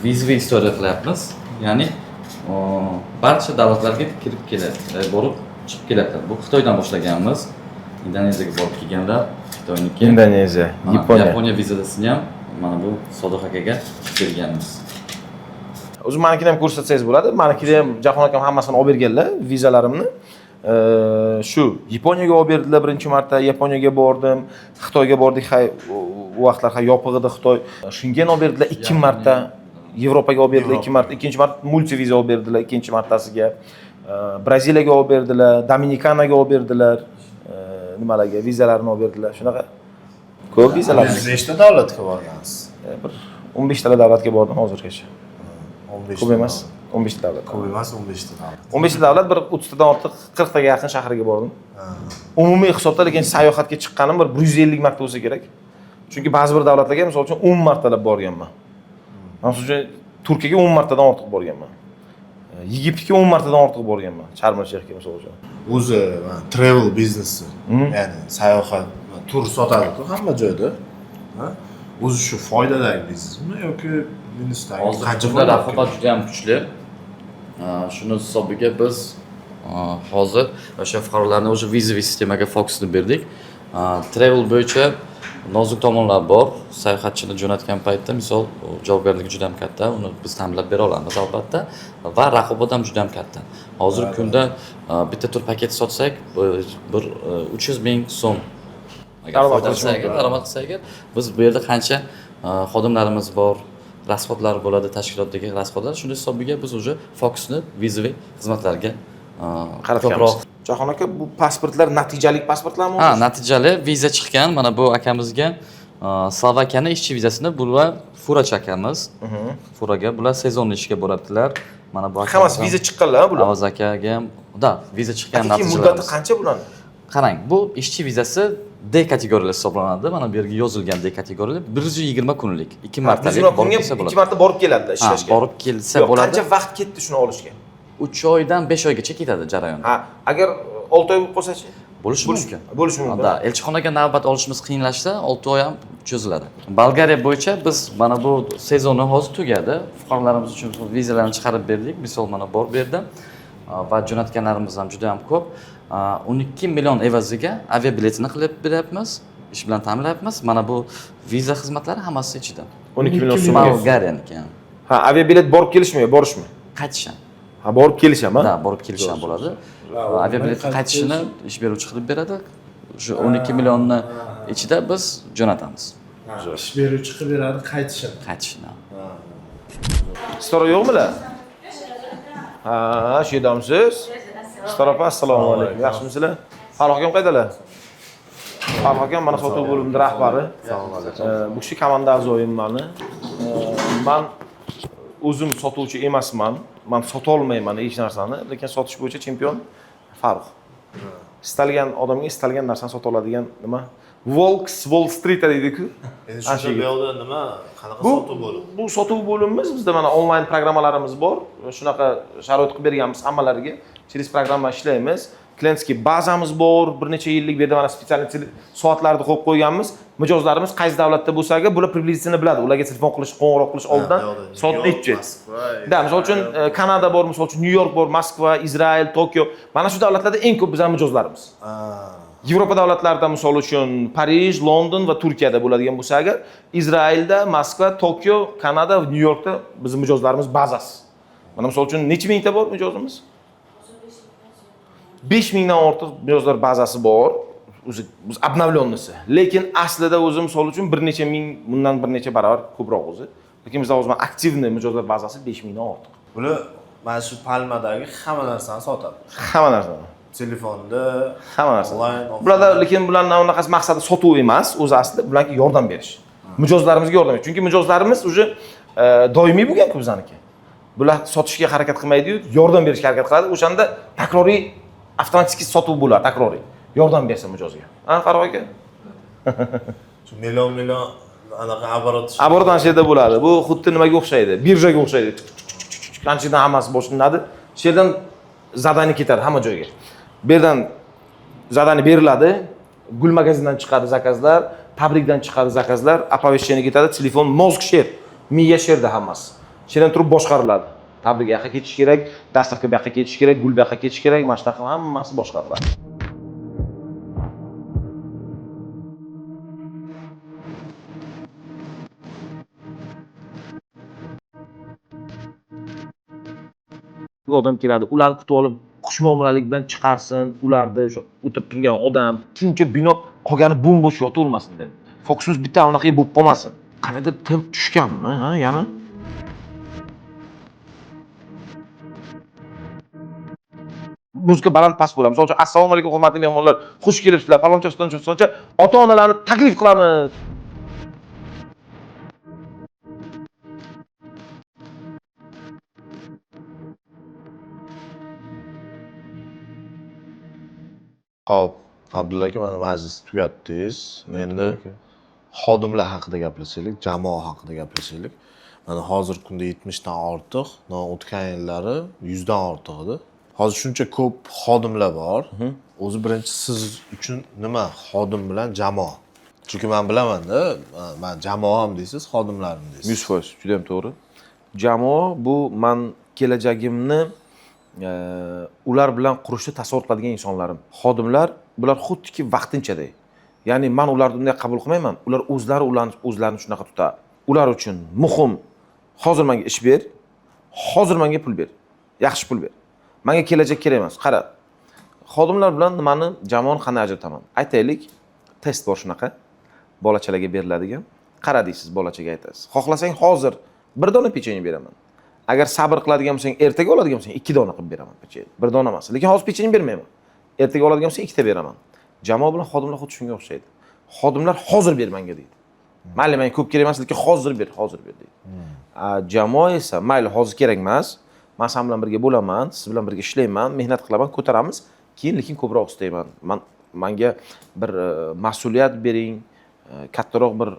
vizaviy istoriya qilyapmiz. Ya'ni barcha davlatlarga kirib keladi, borib chiqib keladi. Bu Xitoydan boshlaganmiz. Indoneziyaga borib kelganlar, Xitoyniki. Indoneziya, Yaponiya vizasini ham mana bu Sodiq akaga berganmiz. O'zi menikini ham ko'rsatsangiz bo'ladi. Menikida ham Jahon akam hammasini olib berganlar, vizalarimni. Shu Yaponiyaga olib berdilar birinchi marta, Yaponiyaga bordim, Xitoyga bordik, u vaqtlar yopiq edi Xitoy. Shunga olib berdilar 2 marta, Yevropaga olib berdilar 2 marta, ikkinchi marta multi viza olib berdilar ikkinchi martasiga. Braziliyaga olib berdilar, Dominikanaga olib berdilar, nimalarga vizalarni olib berdilar. Shunaqa ko'p vizalar. Siz nechta davlatga borgansiz? Bir 15 ta davlatga bordim hozirgacha. 15 Ko'p emas, 15 ta davlat. Ko'p emas, 15 ta davlat. 15 ta davlat, bir 30 tadan ortiq, 40 taga yaqin shaharga bordim. Umumiy hisobda lekin sayohatga chiqqanim bir 150 marta bo'lsa kerak. Chunki ba'zi bir davlatlarga, misol uchun 10 martalab borganman. Misol uchun Turkiyaga 10 martadan ortiq borganman. Yigitga 10 martadan ortiq borganman. Sharm-el-Sheyxga misol uchun. O'zi travel biznesi, ya'ni sayohat, tur sotadi-ku hamma joyda. O'zi shu foydadagi biznesmi yoki minusdagi? Hozirgi kunda raqobat juda ham kuchli. Shuni hisobiga biz hozir o'sha fuqarolarni o'sha vizaviy sistemaga fokusni berdik. Travel bo'yicha nozik tomonlar bor. Sayohatchini jo'natgan paytda misol javobgarligi juda ham katta, uni biz ta'minlab bera olamiz albatta va raqobat ham juda ham katta. Hozirgi kunda bitta tur paketi sotsak, bir 300 ming so'm daromad qilsa agar, biz bu yerda qancha xodimlarimiz bor, rasxodlar bo'ladi, tashkilotdagi rasxodlar, shunday hisobiga biz уже fokusni vizaviy xizmatlarga qaratganmiz. Jahon aka, bu pasportlar natijali pasportlarmi? Natijali viza chiqqan. Mana bu akamizga Slovakiyani ishchi vizasini bular furachi akamiz. Furaga bular sezonli ishga boradilar. Mana bu hammasi viza chiqqanlar bular. Avaz akaga ham, viza chiqqan natijalarimiz. Muddati qancha bularning? Qarang, bu ishchi vizasi D kategoriyasi hisoblanadi. Mana bu yerga yozilgan D kategoriyasi 120 kunlik. 2 martalik borib kelsa bo'ladi. 2 marta borib keladi ishlashga. Borib kelsa bo'ladi. Qancha vaqt ketdi shuni olishga? 3 oydan 5 oygacha ketadi jarayon. Agar 6 oy bo'lib qolsa-chi? Bo'lishi mumkin. Bo'lishi mumkin. Elchixonaga navbat olishimiz qiyinlashsa, 6 oy ham cho'ziladi. Bolgariya bo'yicha biz mana bu sezonni hozir tugadi. Fuqarolarimiz uchun vizalarni chiqarib berdik. Misol mana borib berdim. Va jo'natganlarimiz ham juda ham ko'p. 12 million evaziga aviabiletini qilib beryapmiz. Ish bilan ta'minlayapmiz. Mana bu viza xizmatlari hammasi ichida. 12 million so'm. Bolgariyaniki. Aviabilet borib kelishmi, borishmi? Qaytish ham. Borib kelish ham, borib kelish ham bo'ladi. Aviabilet qaytishini ish beruvchi qilib beradi. Shu 12 millionni ichida biz jo'natamiz. Ish beruvchi qilib beradi, qaytishini. Qaytishini. Storo yo'qmi-la? Shu yerdamisiz? Staropa, assalomu alaykum. Yaxshimisizlar? Farruh akam qaydalar? Farruh akam mana sotuv bo'limida rahbari. Assalomu alaykum. Bu kishi komanda a'zoyim meni. man o'zim sotuvchi emasman. Men sota olmayman hech narsani, lekin sotish bo'yicha chempion Farruh. Istalgan odamga istalgan narsani sota oladigan nima? Volks Wall Street deydi-ku. Endi shunda bu yoqda nima, qanaqa Bu sotuv bo'limi? bu sotuv bo'limimiz bizda mana onlayn programmalarimiz bor. Shunaqa sharoit qilib berganmiz hammalariga. Через programma ishlaymiz. Klientskiy bazamiz bor. Bir necha yillik bu yerda mana spetsialniy soatlarni qo'yib qo'yganmiz. Mijozlarimiz qaysi davlatda bo'lsa-ga, bular približniyni biladi. Ularga telefon qilish, qo'ng'iroq qilish oldidan soat nechi. Da, misol uchun Kanada bor, misol uchun New York bor, Moskva, Izrail, Tokio. Mana shu davlatlarda eng ko'p bizning mijozlarimiz. Yevropa davlatlarida misol uchun Parij, London va Turkiyada bo'ladigan bo'lsa agar, Izrailda, Moskva, Tokio, Kanada va New Yorkda bizning mijozlarimiz bazasi. Mana misol uchun necha mingta bor mijozimiz? 5000 dan ortiq mijozlar bazasi bor. O'zi biz обновленныйsi. Lekin aslida o'zi misol uchun bir necha ming, bundan bir necha barobar ko'proq o'zi. Lekin bizda hozir aktivniy mijozlar bazasi 5000 dan ortiq. Bular mana shu palmadagi hamma narsani sotadi. Hamma narsani. Telefonda, hamma narsa. onlayn. Bularda lekin bularning unaqasi maqsadi sotuv emas, o'zi aslida bularga yordam berish. Mijozlarimizga yordam berish. Chunki mijozlarimiz уже doimiy bo'lgan-ku bizaniki. Bular sotishga harakat qilmaydi-yu, yordam berishga harakat qiladi. O'shanda takroriy avtomatik sotuv bo'ladi, takroriy. Yordam bersin mijozga. Ha, Farruh aka? Shu million anaqa Оборот anchada bo'ladi. Bu xuddi nimaga o'xshaydi? Birjaga o'xshaydi. Qanchadan hammasi boshlanadi. Shu yerdan zadani ketadi hamma joyga. Bu yerdan zadani beriladi. Gul magazindan chiqadi zakazlar, fabrikdan chiqadi zakazlar, оповещение ketadi, telefon, mozg sher, miya sherda hammasi. Sherdan turib boshqariladi. Fabrika yoqqa ketish kerak, dastavka bu yoqqa ketish kerak, gul bu yoqqa ketish kerak, mana shunaqa hammasi boshqariladi. Odam keladi, ularni kutib olib, xushmuomalalik bilan chiqarsin, ularni o'sha o'tirib turgan odam, shuncha bino qolgani bo'm-bo'sh yotavermasin dedi. Fokusimiz bitta unaqa bo'lib qolmasin. Qanaqadir temp tushganmi, ha, yana? Muzika baland past bo'ladi. Misol uchun, assalomu alaykum hurmatli mehmonlar, xush kelibsizlar. Faloncha, ota-onalarni taklif qilamiz. Xo'p, Abdulla aka, mana majlis tugatdingiz. Endi xodimlar haqida gaplashaylik, jamoa haqida gaplashaylik. Mana hozirgi kunda 70 dan ortiq, o'tgan yillari 100 dan ortiq edi. Hozir shuncha ko'p xodimlar bor. O'zi birinchi siz uchun nima xodim bilan jamoa? Chunki men bilaman-da, men jamoam deysiz, xodimlarim deysiz. 100%, juda ham to'g'ri. Jamoa bu men kelajagimni ular bilan qurishni tasavvur qiladigan insonlarim. Xodimlar bular xuddiki vaqtinchadek. Ya'ni men ularni bunday qabul qilmayman. Ular o'zlarini shunaqa tutadi. Ular uchun muhim hozir menga ish ber, hozir menga pul ber. Yaxshi pul ber. Menga kelajak kerak emas. Qara. Xodimlar bilan nimani jamoani qanday ajrataman? Aytaylik, test bor shunaqa. Bolachalarga beriladigan. Qara deysiz, bolachaga aytasiz. Xohlasang hozir bir dona pechene beraman. Agar sabr qiladigan bo'lsang, ertaga oladigan bo'lsang 2 dona qilib beraman pechene. Bir dona emas. Lekin hozir pechene bermayman. Ertaga oladigan bo'lsang 2 ta beraman. Jamoa bilan xodimlar xuddi shunga o'xshaydi. Xodimlar hozir ber menga deydi. Mayli, menga ko'p kerak emas, lekin hozir ber deydi. Jamoa esa mayli hozir kerak emas, men sen bilan birga bo'laman, siz bilan birga ishlayman, mehnat qilaman, ko'taramiz, keyin lekin ko'proq istayman. Menga bir mas'uliyat bering, kattaroq bir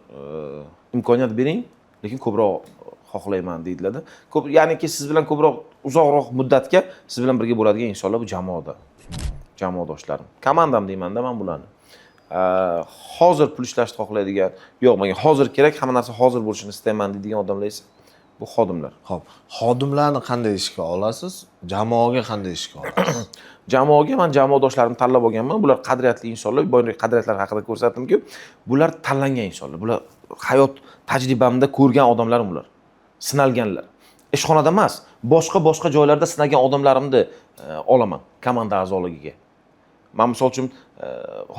imkoniyat bering, lekin ko'proq xohlayman deydilar-da. Ko'p, ya'niki siz bilan ko'proq uzoqroq muddatga siz bilan birga bo'ladigan insonlar bu jamoada. Jamoadoshlarim. Komandam deyman-da men bularni. Hozir pul ishlashni xohlaydigan, yo'q, menga hozir kerak, hamma narsa hozir bo'lishini istayman deydigan odamlar esa bu xodimlar. Xo'p, xodimlarni qanday ishga olasiz? Jamoaga qanday ishga olasiz? Jamoaga men jamoadoshlarimni tanlab olganman. Bular qadriyatli insonlar, boyagi qadriyatlar haqida ko'rsatdim-ku, bular tanlangan insonlar. Bular hayot tajribamda ko'rgan odamlarim bular. Sinalganlar. Ishxonada emas, boshqa joylarda sinagan odamlarimni olaman komanda a'zoligiga. Men misol uchun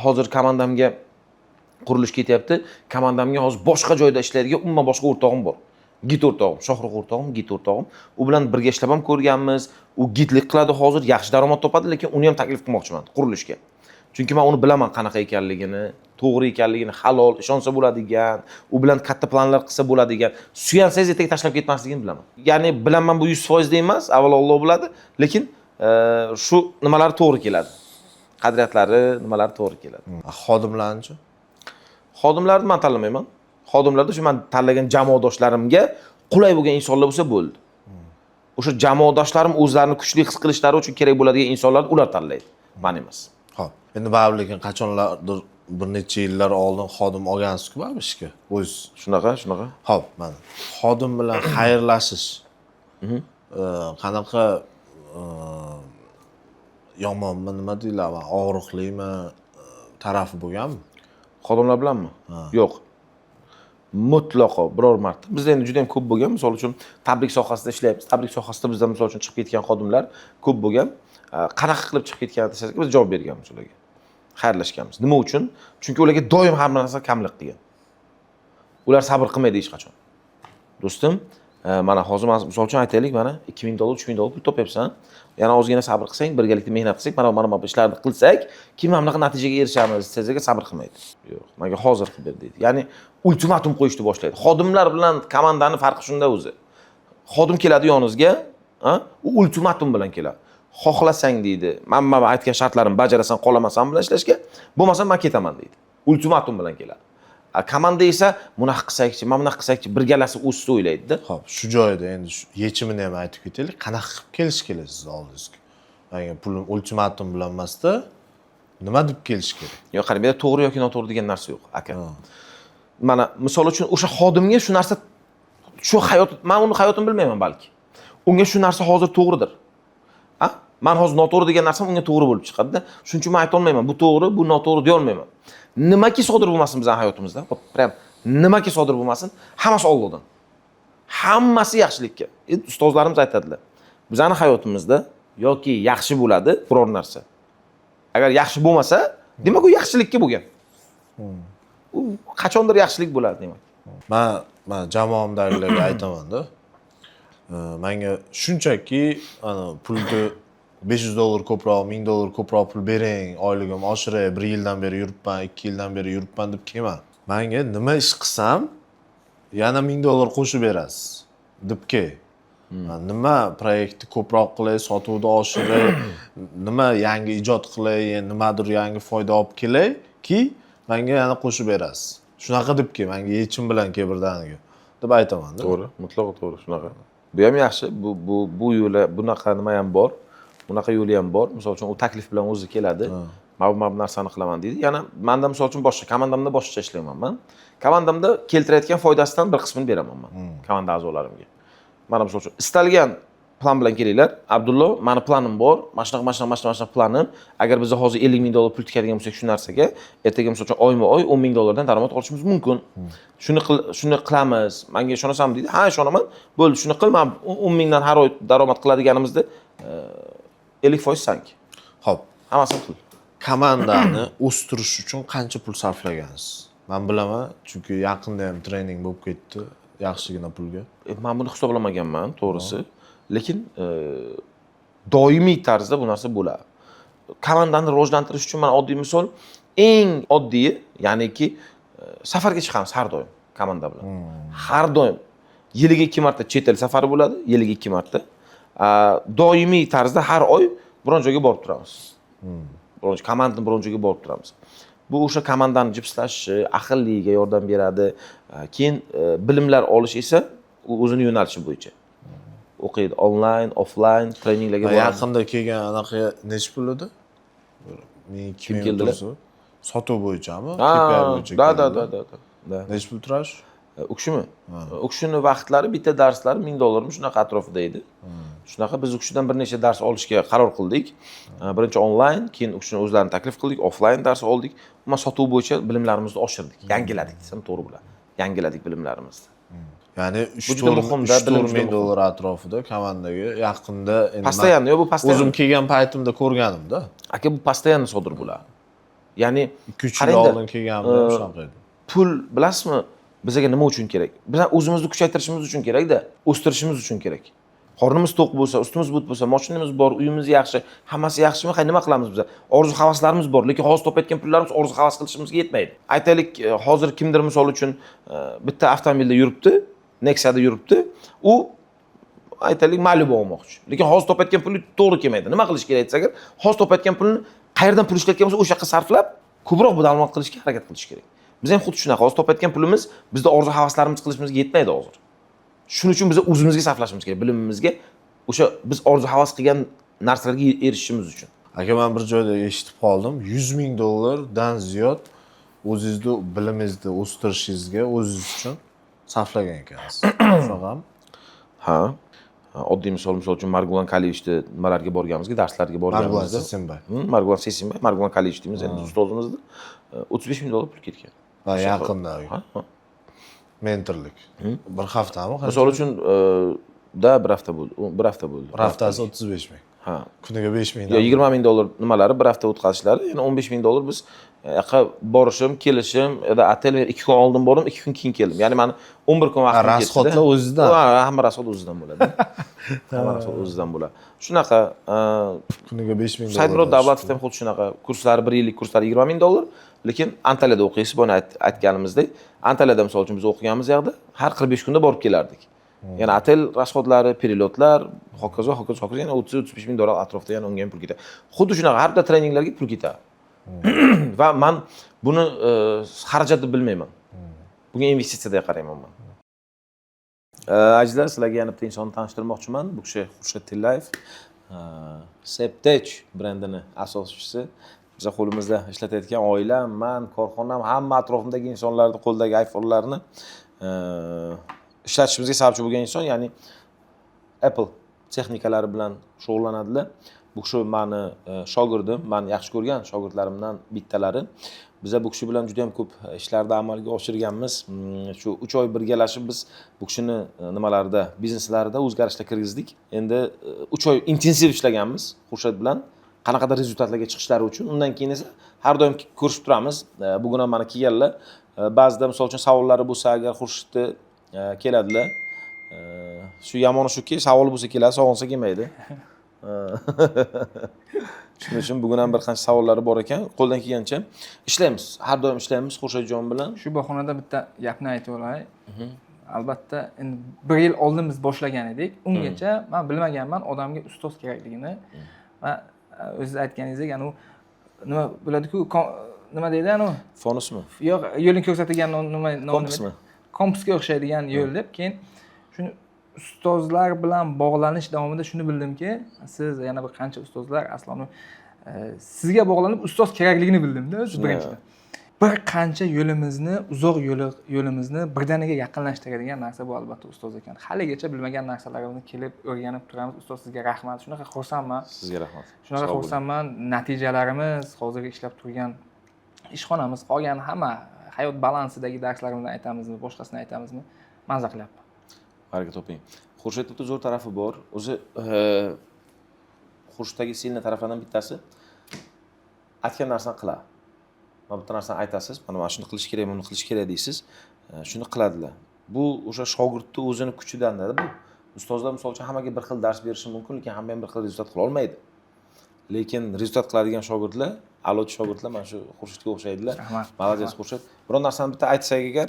hozir komandamga qurilish ketyapti. Komandamga hozir boshqa joyda ishlaydigan umuman boshqa o'rtog'im bor. Git o'rtog'im, Shohruh o'rtog'im, git o'rtog'im. U bilan birga ishlab ham ko'rganmiz. U gitlik qiladi hozir, yaxshi daromad topadi, lekin uni ham taklif qilmoqchiman qurilishga. Chunki men uni bilaman qanaqa ekanligini, to'g'ri ekanligini, halol, ishonsa bo'ladigan, u bilan katta planlar qilsa bo'ladigan, suyansangiz ertaga tashlab ketmasligini bilaman. Ya'ni bilaman bu 100% da emas, avvalo Alloh biladi, lekin shu nimalar to'g'ri keladi. Qadriyatlari, nimalar to'g'ri keladi. Xodimlarni-chi? Xodimlarni men tanlamayman. Xodimlarda shu men tanlagan jamoadoshlarimga qulay bo'lgan insonlar bo'lsa bo'ldi. O'sha jamoadoshlarim o'zlarini kuchli his qilishlari uchun kerak bo'ladigan insonlarni ular tanlaydi, men emas. Xo'p. Endi baribir lekin qachonlardir bir necha yillar oldin xodim olgansiz-ku baribir ishga. O'z. Shunaqa. Xo'p, mana xodim bilan xayrlashish. Qanaqa yomonmi, nima deyiladi, og'riqlimi tarafi bo'lganmi? Xodimlar bilanmi? Yo'q. Mutlaqo biror marta. Bizda endi juda ham ko'p bo'lgan. Misol uchun tabrik sohasida ishlaymiz. Tabrik sohasida bizda misol uchun chiqib ketgan xodimlar ko'p bo'lgan. Qanaqa qilib chiqib ketganini desangizki, biz javob berganmiz ularga. Xayrlashganmiz. Nima uchun? Chunki ularga doim har bir narsa kamlik qilgan. Ular sabr qilmaydi hech qachon. Do'stim, mana hozir misol uchun aytaylik, mana $2000, $3000 pul topyapsan. Yana ozgina sabr qilsang, birgalikda mehnat qilsak, mana bu ishlarni qilsak, kim ham bunaqa natijaga erishamiz desangiz, sabr qilmaydi. Yo'q, menga hozir qilib ber deydi. Ya'ni ultimatum qo'yishni boshlaydi. Xodimlar bilan komandani farqi shunda o'zi. Xodim keladi yoningizga, u ultimatum bilan keladi. Xohlasang deydi, men aytgan shartlarimni bajarasan, qolamasan bilan ishlashga, bo'lmasa men ketaman deydi. Ultimatum bilan keladi. Komanda esa bunaqa qilsakchi, mana bunaqa qilsakchi, birgalasi o'sishni o'ylaydi-da. Xo'p, shu joyda endi yechimini ham aytib ketaylik. Qanaqa qilib kelish kerak siz oldingizga? Menga pulim ultimatum bilan emasda, nima deb kelish kerak? Yo'q, qarang, bu yerda to'g'ri yoki noto'g'ri degan narsa yo'q, aka. Mana misol uchun o'sha xodimga shu narsa, shu hayot, men uni hayotini bilmayman balki. Unga shu narsa hozir to'g'ridir. Men hozir noto'g'ri degan narsam unga to'g'ri bo'lib chiqadi-da. Shuning uchun men ayta olmayman, bu to'g'ri, bu noto'g'ri deya olmayman. Nimaki sodir bo'lmasin bizning hayotimizda, prям nimaki sodir bo'lmasin, hammasi Allohdan. Hammasi yaxshilikka. Ustozlarimiz aytadilar. Bizning hayotimizda yoki yaxshi bo'ladi biror narsa. Agar yaxshi bo'lmasa, demak u yaxshilikka bo'lgan. U qachondir yaxshilik bo'ladi demak. Men jamoamdagilarga aytaman-da. Menga shunchaki pulni $500 ko'proq, $1000 ko'proq pul bering, oyligim oshiray, 1 yildan beri yuribman, 2 yildan beri yuribman deb kelman. Menga nima ish qilsam, yana $1000 qo'shib berasiz deb kel. Nima proyektni ko'proq qilay, sotuvni oshiray, nima yangi ijod qilay, nimadir yangi foyda olib kelay-ki, menga yana qo'shib berasiz. Shunaqa deb kel, menga yechim bilan kel birdaniga deb aytaman-da. To'g'ri, mutlaqo to'g'ri, shunaqa. Bu ham yaxshi, bu yo'li, bunaqa nima ham bor. Bunaqa yo'li ham bor. Misol uchun u taklif bilan o'zi keladi. Men bu narsani qilaman deydi. Yana menda misol uchun boshqa, komandamda boshqa ishlayman men. Komandamda keltirayotgan foydasidan bir qismini beraman men komanda a'zolarimga. Mana misol uchun istalgan plan bilan kelinglar. Abdullo, meni planim bor. Mana planim. Agar biz hozir $50,000 pul tikadigan bo'lsak shu narsaga, ertaga misol uchun oyma-oy $10,000 dan daromad olishimiz mumkin. Shuni qilamiz. Menga ishonasanmi deydi. Ha, ishonaman. Bo'ldi, shuni qil. Men 10,000 dan har oy daromad qiladiganimizda 50% sanki. Xo'p, hammasini qil. Komandani o'stirish uchun qancha pul sarflagansiz? Men bilaman, chunki yaqinda ham trening bo'lib ketdi, yaxshigina pulga. Men buni hisoblamaganman, to'g'risi. Lekin doimiy tarzda bu narsa bo'ladi. Komandani rivojlantirish uchun men oddiy misol, eng oddiyi, ya'niki safarga chiqamiz har doim komanda bilan. Har doim yiliga 2 marta chet el safari bo'ladi, yiliga 2 marta. Doimiy tarzda har oy biron joyga borib turamiz. Komandani biron joyga borib turamiz. Bu o'sha komandani jipslashishi, ahilligiga yordam beradi. Keyin bilimlar olish esa o'zini yo'nalishi bo'yicha o'qiydi. Onlayn, offlayn treninglarga boradi. Yaqinda kelgan anaqa necha pul edi? 1200 tursa. Sotuv bo'yichami? KPI bo'yicha. Da. Necha pul turash? U kishimi? U kishini vaqtlari bitta darslari $1000 shunaqa atrofida edi. Shunaqa biz u kishidan bir necha dars olishga qaror qildik. Birinchi onlayn, keyin u kishini o'zlarini taklif qildik, offlayn dars oldik. Ammo sotuv bo'yicha bilimlarimizni oshirdik, yangiladik desam to'g'ri bo'ladi. Yangiladik bilimlarimizni. Ya'ni $3,000 atrofida komandaga yaqinda Постоянно, bu постоянно. O'zim kelgan paytimda ko'rganimda. Aka, bu постоянно sodir bo'ladi. Ya'ni 2-3 yil oldin kelganimda ham shunaqa edi. Pul bilasizmi, bizga nima uchun kerak? Biz o'zimizni kuchaytirishimiz uchun kerak-da, o'stirishimiz uchun kerak. Qornimiz to'q bo'lsa, ustimiz but bo'lsa, mashinamiz bor, uyimiz yaxshi, hammasi yaxshimi? Nima qilamiz biz? Orzu havaslarimiz bor, lekin hozir topayotgan pullarimiz orzu havas qilishimizga yetmaydi. Aytaylik, hozir kimdir misol uchun bitta avtomobilda yuribdi, Nexia'da yuribdi. U aytaylik Malibu olmoqchi. Lekin hozir topayotgan puli to'g'ri kelmaydi. Nima qilish kerak desa agar, hozir topayotgan pulni qayerdan pul ishlayotgan bo'lsa, o'sha yoqqa sarflab, ko'proq daromad qilishga harakat qilish kerak. Biz ham xuddi shunaqa, hozir topayotgan pulimiz bizda orzu havaslarimiz qilishimizga yetmaydi hozir. Shuning uchun biz o'zimizga sarflashimiz kerak, bilimimizga, o'sha biz orzu havas qilgan narsalarga erishishimiz uchun. Aka, men bir joyda eshitib qoldim, $100,000 dan ziyod o'zingizni bilimingizni o'stirishingizga o'zingiz uchun sarflagan ekansiz. Shunaqami? Ha. Oddiy misol uchun Margulan Kalichni nimalarga borganmizga, darslarga borganimizda. Margulan Sesenbay. Margulan Sesenbay, Margulan Kalich deymiz, endi ustozimizni $35,000 pul ketgan. Va yaqinda. Ha. Mentorlik. Bir haftami? Misol uchun bir hafta bo'ldi. Bir hafta bo'ldi. Bir haftasi 35,000. Ha. Kuniga 5,000. Yo, $20,000 nimalari bir hafta o'tkazishlari, ya'ni $15,000 biz yoqqa borishim, kelishim, yo'da otel 2 kun oldin bordim, 2 kun keyin keldim. Ya'ni meni 11 kun vaqtim ketdi. Rasxodlar o'zidan. Ha, hamma rasxod o'zidan bo'ladi. Hamma rasxod o'zidan bo'ladi. Shunaqa, Kuniga $5,000. Saidmurod Davlatov ham xuddi shunaqa. Kurslari 1 yillik kurslari $20,000, lekin Antaliyada o'qiysiz, buni aytganimizdek, Antaliyada misol uchun biz o'qiganimiz yerda har 45 kunda borib kelardik. Ya'ni otel rasxodlari, periodlar, hokazo, yana $30-35,000 atrofida yana unga ham pul ketadi. Xuddi shunaqa har bitta treninglarga pul ketadi. Va men buni xarajat deb bilmayman. Bunga investitsiya deb qarayman men. Azizlar, sizlarga yana bitta insonni tanishtirmoqchiman. Bu kishi Xurshid Tillayev, Septech brendini asoschisi. Biz qo'limizda ishlatayotgan oilam, men, korxonam, hamma atrofimdagi insonlarning qo'ldagi iPhone'larni ishlatishimizga sababchi bo'lgan inson, ya'ni Apple texnikalari bilan shug'ullanadilar. Bu kishi meni shogirdim, men yaxshi ko'rgan shogirdlarimdan bittalari. Biz bu kishi bilan juda ham ko'p ishlarda amalga oshirganmiz. Shu 3 oy birgalashib biz bu kishini nimalarda, bizneslarida o'zgarishlar kirgizdik. Endi 3 oy intensiv ishlaganmiz Xurshid bilan. Qanaqadir rezultatlarga chiqishlari uchun. Undan keyin esa har doim ko'rishib turamiz. Bugun ham mana kelganlar. Ba'zida misol uchun savollari bo'lsa, agar Xurshidni keladilar. Shu yomoni shuki, savol bo'lsa keladi, sog'insa kelmaydi. Shuning uchun bugun ham bir qancha savollari bor ekan. Qo'ldan kelgancha ishlaymiz. Har doim ishlaymiz Xurshidjon bilan. Shu bahonada bitta gapni aytib olay. Albatta, endi 1 yil oldin biz boshlagan edik. Ungacha men bilmaganman odamga ustoz kerakligini. Va o'zingiz aytganingizdek, ya'ni nima bo'ladi-ku, nima deydi anu? Fonusmi? Yo'q, yo'lni ko'rsatadigan nima Kompasmi? Kompasga o'xshaydigan yo'l deb, keyin shuni ustozlar bilan bog'lanish davomida shuni bildimki, siz yana bir qancha ustozlar aslida sizga bog'lanib ustoz kerakligini bildimda o'zi birinchidan. Bir qancha yo'limizni, uzoq yo'limizni birdaniga yaqinlashtiradigan narsa bu albatta ustoz ekan. Haligacha bilmagan narsalarimizni kelib o'rganib turamiz. Ustoz, sizga rahmat. Shunaqa xursandman. Sizga rahmat. Shunaqa xursandman. Natijalarimiz, hozirgi ishlab turgan ishxonamiz, qolgan hamma hayot balansidagi darslarimizni aytamizmi, boshqasini aytamizmi, mazza qilyapman. Baraka toping. Xurshidning zo'r tarafi bor. O'zi Xurshiddagi silni taraflardan bittasi aytgan narsani qiladi. Mana bitta narsani aytasiz, mana shuni qilish kerak, buni qilish kerak deysiz, shuni qiladilar. Bu o'sha shogirdning o'zini kuchidan-da bu. Ustozlar misol uchun hammaga bir xil dars berishi mumkin, lekin hamma ham bir xil rezultat qila olmaydi. Lekin rezultat qiladigan shogirdlar, a'lochi shogirdlar mana shu Xurshidga o'xshaydilar. Молодец Xurshid. Biror narsani bitta aytsak agar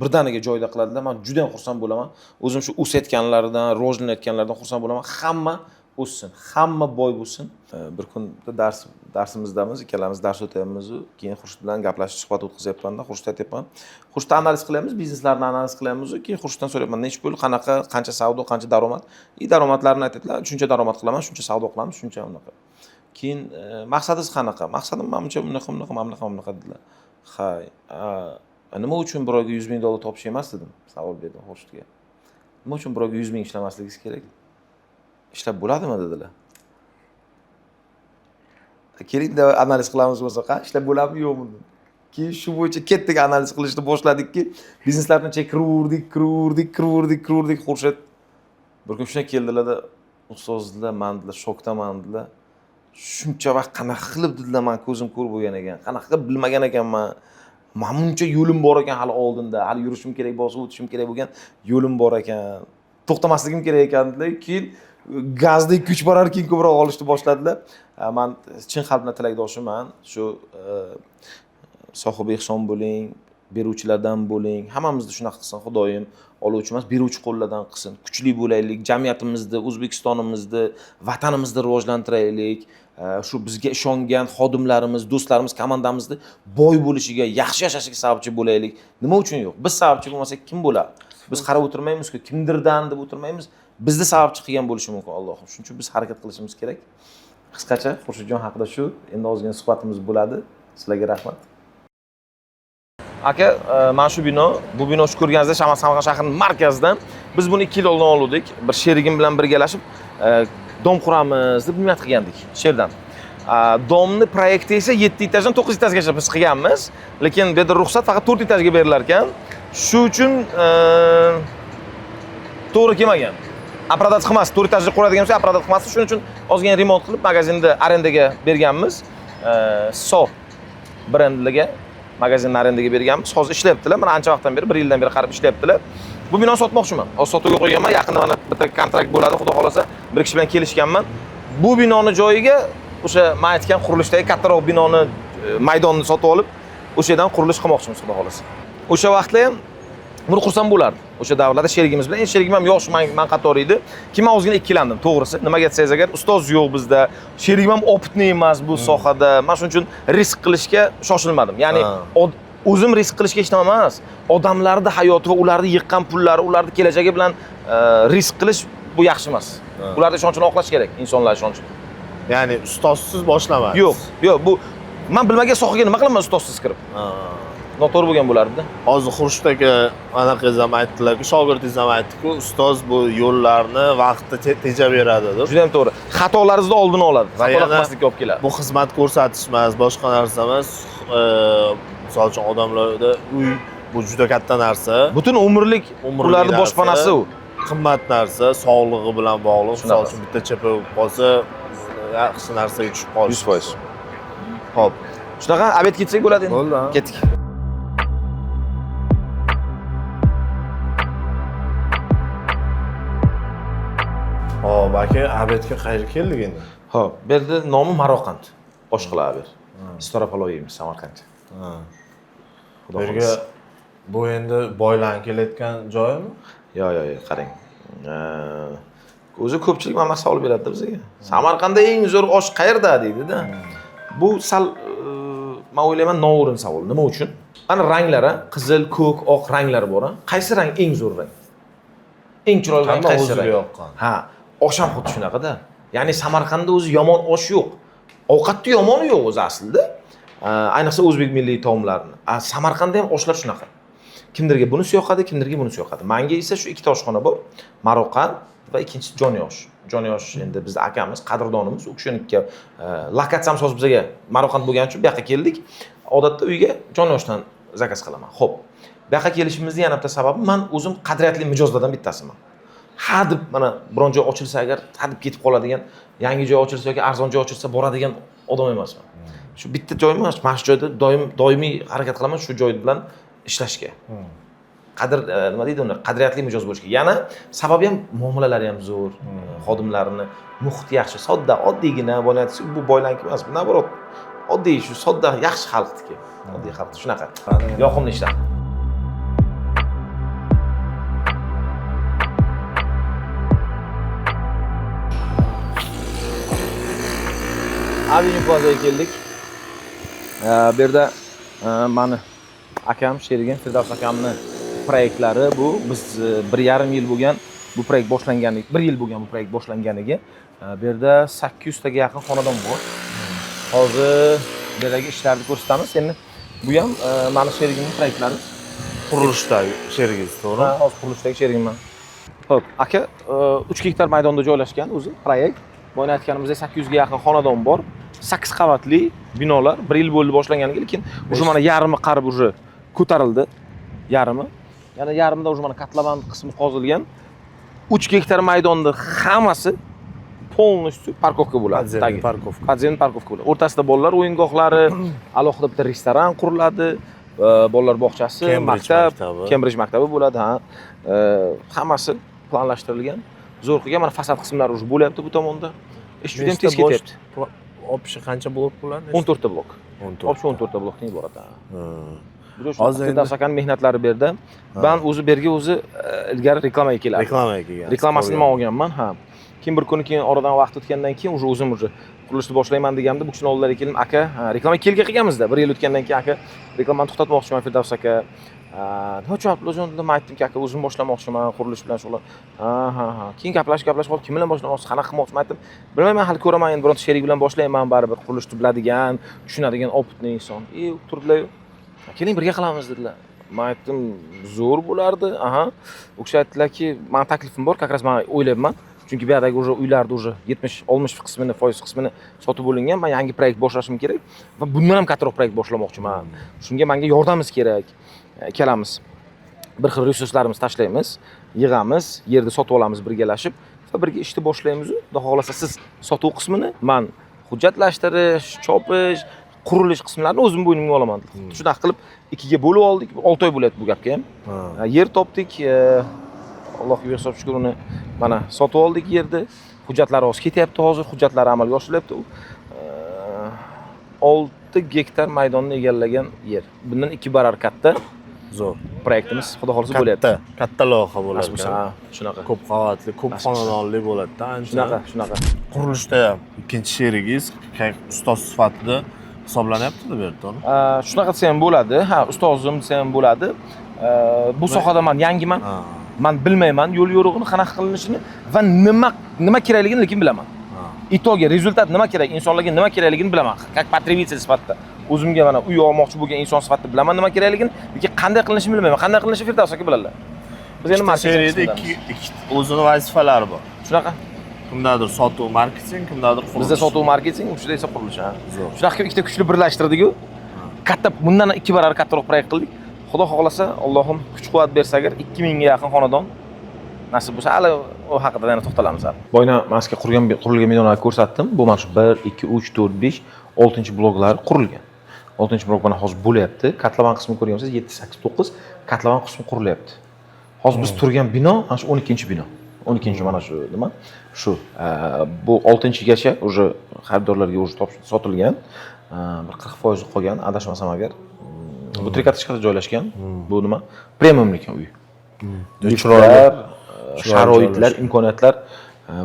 birdaniga joyida qiladilar. Men juda ham xursand bo'laman. O'zim shu o'sayotganlardan, rivojlanayotganlardan xursand bo'laman. Hamma o'ssin, hamma boy bo'lsin. Bir kun darsimizdamiz, ikkalamiz dars o'tyapmiz, keyin Xurshid bilan gaplashib suhbat o'tkazyapman-da, Xurshid aytyapman. Xurshidni analiz qilyapmiz, bizneslarni analiz qilyapmiz, keyin Xurshiddan so'rayapman, nechta pul, qanaqa, qancha savdo, qancha daromad. Daromadlarni aytadilar, shuncha daromad qilaman, shuncha savdo qilamiz, shuncha unaqa. Keyin maqsadingiz qanaqa? Maqsadim menimcha bunaqa dedilar. Hay, nima uchun bir oyga $100,000 topish emas dedim, savol berdim Xurshidga. Nima uchun bir oyga 100,000 ishlamasligingiz kerak? Ishlab bo'ladimi dedilar. Keling-da analiz qilamiz bo'lsa, ishlab bo'ladimi yo'qmi? Keyin shu bo'yicha ketdik, analiz qilishni boshladikki, bizneslarni kiruvurdik. Xurshid bir kun shunday keldilar-da, ustozlar, mendilar, shokdaman dedilar. Shuncha vaqt qanaqa qilib dedilar, men ko'zim ko'r bo'lgan ekan. Qanaqa qilib bilmagan ekanman. Menimcha yo'lim bor ekan hali oldinda, hali yurishim kerak, bosib o'tishim kerak bo'lgan yo'lim bor ekan. to'xtamasligim kerak ekandilar. Keyin gazdek kuch borar keyin ko'proq olishni boshladilar. Men chin qalbdan tilakdoshiman. Shu sohibi ehson bo'ling, beruvchilardan bo'ling. Hammamizni shunaqa qilsin Xudoyim. Oluvchi emas, beruvchi qo'llardan qilsin. Kuchli bo'laylik, jamiyatimizni, O'zbekistonimizni, vatanimizni rivojlantiraylik. Shu bizga ishongan xodimlarimiz, do'stlarimiz, komandamizni boy bo'lishiga, yaxshi yashashiga sababchi bo'laylik. Nima uchun yo'q? Biz sababchi bo'lmasak kim bo'ladi? Biz qarab o'tirmaymiz-ku, kimdirdan deb o'tirmaymiz. Bizni sababchi qilgan bo'lishi mumkin Allohim. Shuning uchun biz harakat qilishimiz kerak. Qisqacha Xurshidjon haqida shu. Endi ozgina suhbatimiz bo'ladi. Sizlarga rahmat. Aka, mana shu bino, bu bino shu ko'rganingizda Samarqand shahrining markazidan biz buni 2 yil oldin oldik. Bir sherigim bilan birgalashib dom quramiz deb niyat qilgandik sherdan. Domni proyekti esa 7 etajdan 9 etajgacha biz qilganmiz, lekin bu yerda ruxsat faqat 4 etajga berilar ekan. Shu uchun to'g'ri kelmagan. Aprodat qilmas, 4 etajli quradigan bo'lsa aprodat qilmasdi. Shuning uchun ozgina remont qilib magazinda arendaga berganmiz. So brendiga magazinni arendaga berganmiz. Hozir ishlayaptilar. Mana ancha vaqtdan beri, 1 yildan beri qarib ishlayaptilar. Bu binoni sotmoqchiman. Hozir sotuvga qo'yganman. Yaqinda mana bitta kontrakt bo'ladi, xudo xolasa. Bir kishi bilan kelishganman. Bu binoni joyiga o'sha men aytgan qurilishdagi kattaroq binoni maydonni sotib olib, o'sha yerdan qurilish qilmoqchimiz, xudo xolasa. O'sha vaqtda ham buni qursam bo'lardi. O'sha davrlarda sherigimiz bilan, sherigim ham yosh, men qatori edi. Keyin men ozgina ikkilandim, to'g'risi. Nimaga desangiz agar, ustoz yo'q bizda, sherigim ham opitni emas bu sohada. Men shuning uchun risk qilishga shoshilmadim. Ya'ni o'zim risk qilishga hech nima emas. Odamlarning hayoti va ularning yiqqan pullari, ularning kelajagi bilan risk qilish bu yaxshi emas. Ularning ishonchini oqlash kerak, insonlar ishonchini. Ya'ni ustozsiz boshlamaysiz. Yo'q, bu men bilmagan sohaga nima qilaman ustozsiz kirib? Noto'g'ri bo'lgan bo'lardi-da. Hozir Xurshid aka anaqangiz ham aytdilar-ku, shogirdingiz ham aytdi-ku, ustoz bu yo'llarni vaqtda tejab beradi deb. Juda ham to'g'ri. Xatolaringizni oldini oladi. Xato qilmaslikka olib keladi. Bu xizmat ko'rsatish emas, boshqa narsa emas. Misol uchun odamlarda uy bu juda katta narsa. Butun umrlik ularning boshpanasi u. Qimmat narsa, sog'lig'i bilan bog'liq. Misol uchun bitta chapa bo'lib qolsa, yaxshi narsaga tushib qolish 100%. Xo'p. Shunaqa obed ketsak bo'ladi endi. Bo'ldi. Ketdik. Hop, aka, obedga qayerga keldik endi? Xo'p, bu yerda nomi Maroqand. Oshqola ber. Staropolov yeymiz Samarqandcha. Bu yerga bu endi boylanib kelayotgan joymi? Yo'q, qarang. O'zi ko'pchilik mana savol beradi bizga. Samarqandda eng zo'r osh qayerda deydi-da. Bu sal men o'ylayman noo'rin savol. Nima uchun? Mana ranglari, qizil, ko'k, oq ranglari bor. Qaysi rang eng zo'r rang? Eng chiroyli rang qaysi rang? Ha, osh ham xuddi shunaqada. Ya'ni Samarqandda o'zi yomon osh yo'q. Ovqatda yomoni yo'q o'zi aslida. Ayniqsa o'zbek milliy taomlarini. Samarqandda ham oshlar shunaqa. Kimdirga bunisi yoqadi, kimdirga bunisi yoqadi. Menga esa shu ikkita oshxona bor. Maroqand va ikkinchisi Jonyosh. Jonyosh endi bizning akamiz, qadrdonimiz. U kishinikka lokatsiyamiz hozir bizga Maroqand bo'lgani uchun bu yoqqa keldik. Odatda uyga Jonyoshdan zakaz qilaman. Xo'p. Bu yoqqa kelishimizning yana bitta sababi men o'zim qadriyatli mijozlardan bittasiman. Ha deb mana biron joy ochilsa agar hadib ketib qoladigan, yangi joy ochilsa yoki arzon joy ochilsa boradigan odam emasman. Shu bitta joy emas, mana shu joyda doimiy harakat qilaman shu joy bilan ishlashga. Qadr nima deydi uni? Qadriyatli mijoz bo'lishga. Yana sababi ham muomalalari ham zo'r, xodimlarini muhit yaxshi, sodda, oddiygina bo'layotsa, bu boylanki emas, naborot. Oddiy shu sodda yaxshi xalqniki. Oddiy xalq shunaqa. Yoqimli ishlar. Avenue Plazaga keldik. Bu yerda mani akam, sherigim Firdavs akamni proyektlari bu. Biz 1,5 yil bo'lgan bu proyekt boshlanganiga, 1 yil bo'lgan bu proyekt boshlanganiga. Bu yerda 800 taga yaqin xonadon bor. Hozir bu yerdagi ishlarni ko'rsatamiz. Endi bu ham mani sherigimning proyektlari. Qurilishdagi sherigingiz, to'g'rimi? Ha, hozir qurilishdagi sherigimman. Xo'p, aka 3 gektar maydonda joylashgan o'zi proyekt. Boya aytganimizdek 800 ga yaqin xonadon bor. 8 qavatli binolar 1 yil bo'ldi boshlanganiga, lekin o'sha mana yarmi qarib уже ko'tarildi. Yarmi. Yana yarmida уже mana katlaban qismi qozilgan. 3 gektar maydonda hammasi полностью parkovka bo'ladi. Podzemniy parkovka bo'ladi. O'rtasida bolalar o'yingohlari, alohida bitta restoran quriladi, bolalar bog'chasi, maktab, Cambridge maktabi bo'ladi, ha. Hammasi planlashtirilgan. Zo'r qilgan. Mana fasad qismlari уже bo'lyapti bu tomonda. Ish juda ham tez ketyapti. Общий qancha blok bo'ladi? 14 ta blok. 14. Общий 14 ta blokdan iborat. Hozir Hozir endi- Sakan mehnatlari berdi. Men o'zi berga o'zi ilgari reklamaga kelardim. Reklamaga kelgan. Reklamasini men olganman, ha. Keyin bir kuni keyin oradan vaqt o'tgandan keyin o'zim qurilishni boshlayman deganimda bu kishini oldilariga keldim, aka, reklama qilganmizda. 1 yil o'tgandan keyin aka, reklamani to'xtatmoqchiman Firdavs aka. Nima javob o'zim nima aytdim aka, o'zim boshlamoqchiman qurilish bilan shug'ullan. Ha. Keyin gaplashib qolib, kim bilan boshlamoqchi, qanaqa qilmoqchiman aytdim. Bilmayman, hali ko'raman, endi bironta sherik bilan boshlayman, baribir qurilishni biladigan, tushunadigan opitni inson. Turdilar. Keling birga qilamiz dedilar. Men aytdim, zo'r bo'lardi. U kishi aytdilarki, men taklifim bor, как раз men o'ylayapman. Chunki bu yerdagi уже uylarni уже 70-60 qismini, foiz qismini sotib bo'lingan. Men yangi proyekt boshlashim kerak va bundan ham kattaroq proyekt boshlamoqchiman. Shunga menga yordamimiz kerak. Kelamiz. Bir xil resurslarimizni tashlaymiz, yig'amiz, yerda sotib olamiz birgalashib va birga ishni boshlaymiz. Xudo xolasa siz sotuv qismini, men hujjatlashtirish, chopish, qurilish qismlarini o'zim bo'ynimga olaman. Shunaqa qilib ikkiga bo'lib oldik. 6 oy bo'lyapti bu gapga ham. Yer topdik. Allohga hisob shukur uni mana sotib oldik yerni. Hujjatlari hozir ketyapti hozir, hujjatlari amalga oshirilyapti. 6 gektar maydonni egallagan yer. Bundan 2 barar katta. Zo'r. Proyektimiz xudo xolasa bo'lyapti. Katta loyiha bo'ladi. Shunaqa. Ko'p qavatli, ko'p xonadonli bo'ladi-da, ancha. Shunaqa. Qurilishda ham ikkinchi sherigingiz ustoz sifatida hisoblanyapti-da bu yerda. Shunaqa desa ham bo'ladi. Ha, ustozim desa ham bo'ladi. Bu sohada men yangiman. Men bilmayman yo'l yo'rig'ini qanaqa qilinishini va nima kerakligini lekin bilaman. Itoga rezultat nima kerak, insonlarga nima kerakligini bilaman. Как потребитель sifatida. O'zimga mana uy olmoqchi bo'lgan inson sifatida bilaman nima kerakligini, lekin qanday qilinishini bilmayman. Qanday qilinishini Firdavs aka biladilar. Biz endi marketingda ikki o'zini vazifalari bor. Shunaqa. Kimdadir sotuv, marketing, kimdadir qurilish. Bizda sotuv, marketing, uchida esa qurilish, ha. Shunaqa ikkita kuchli birlashtirdik-ku. Katta, bundan 2 barobar kattaroq proyekt qildik. Xudo xohlasa, Allohim kuch-quvvat bersa agar 2000 ga yaqin xonadon nasib bo'lsa, hali o haqida yana to'xtalamiz. Boyna masga qurilgan binolarni ko'rsatdim. Bu mana shu 1, 2, 3, 4, 5, 6-bloklar qurilgan. 6-blok mana hozir bo'lyapti. Katlavan qismini ko'rgan bo'lsangiz 7, 8, 9 katlavan qismi qurilyapti. Hozir biz turgan bino mana shu 12-bino. 12 mana shu nima? Shu bu 6-gacha уже xaridorlarga уже sotilgan. Bir 40% qolgan, adashmasam agar. Bu trikatishkada joylashgan. Bu nima? Premiumlik uy. Chiroyli sharoitlar, imkoniyatlar.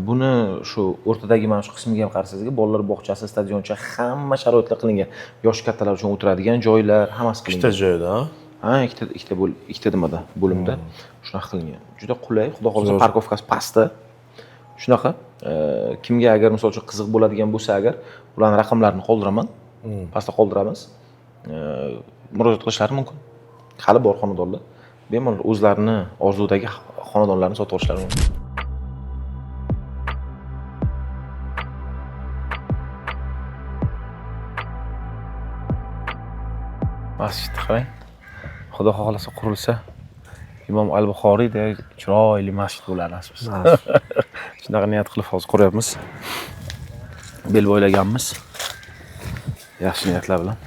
Buni shu o'rtadagi mana shu qismiga ham qarasangizga, bolalar bog'chasi, stadioncha hamma sharoitlar qilingan. Yosh kattalar uchun o'tiradigan joylar, hammasi qilingan. Ikkita joyda, ha, ikkita nimada, bo'limda shunaqa qilingan. Juda qulay, xudo xolasa parkovkasi pastda. Shunaqa, kimga agar misol uchun qiziq bo'ladigan bo'lsa agar, ularning raqamlarini qoldiraman. Pastda qoldiramiz. Murojaat qilishlari mumkin. Hali bor xonadonlar bemalol o'zlarini orzudagi xonadonlarni sotib olishlari mumkin. Masjid qarang. Xudo xohlasa qurilsa Imom al-Buxoriydek chiroyli masjid bo'ladi aslida. Shunaqa niyat qilib hozir quryapmiz. Bel bo'ylaganmiz. Yaxshi niyatlar bilan.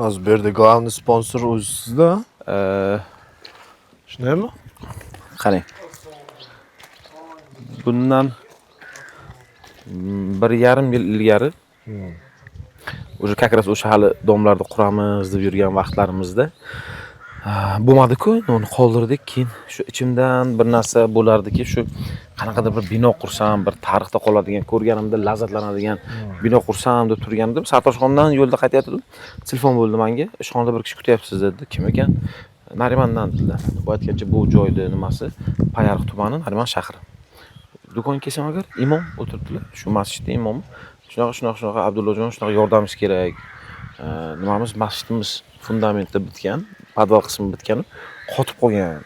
Hozir bu yerda главный sponsor o'zingizda. Shundaymi? Qarang. Bundan 1,5 yil ilgari o'sha как раз o'sha hali domlarda quramiz deb yurgan vaqtlarimizda bo'lmadi-ku, uni qoldirdik. Keyin shu ichimdan bir narsa bo'lardiki, shu qanaqadir bir bino qursam, bir tarixda qoladigan, ko'rganimda lazzatlanadigan bino qursam deb turgandim. Sartoshxondan yo'lda qaytayotdim. Telefon bo'ldi menga. Ishxonada bir kishi kutyapsiz dedi. Kim ekan? Narimandan dedilar. Bu aytgancha bu joyda nimasi? Payariq tumani, Nariman shahri. Do'konga kelsam agar imom o'tiribdilar. Shu masjidda imom. Shunaqa Abdullajon, shunaqa yordamimiz kerak. Nimamiz masjidimiz fundamentda bitgan, podval qismi bitgan, qotib qolgan.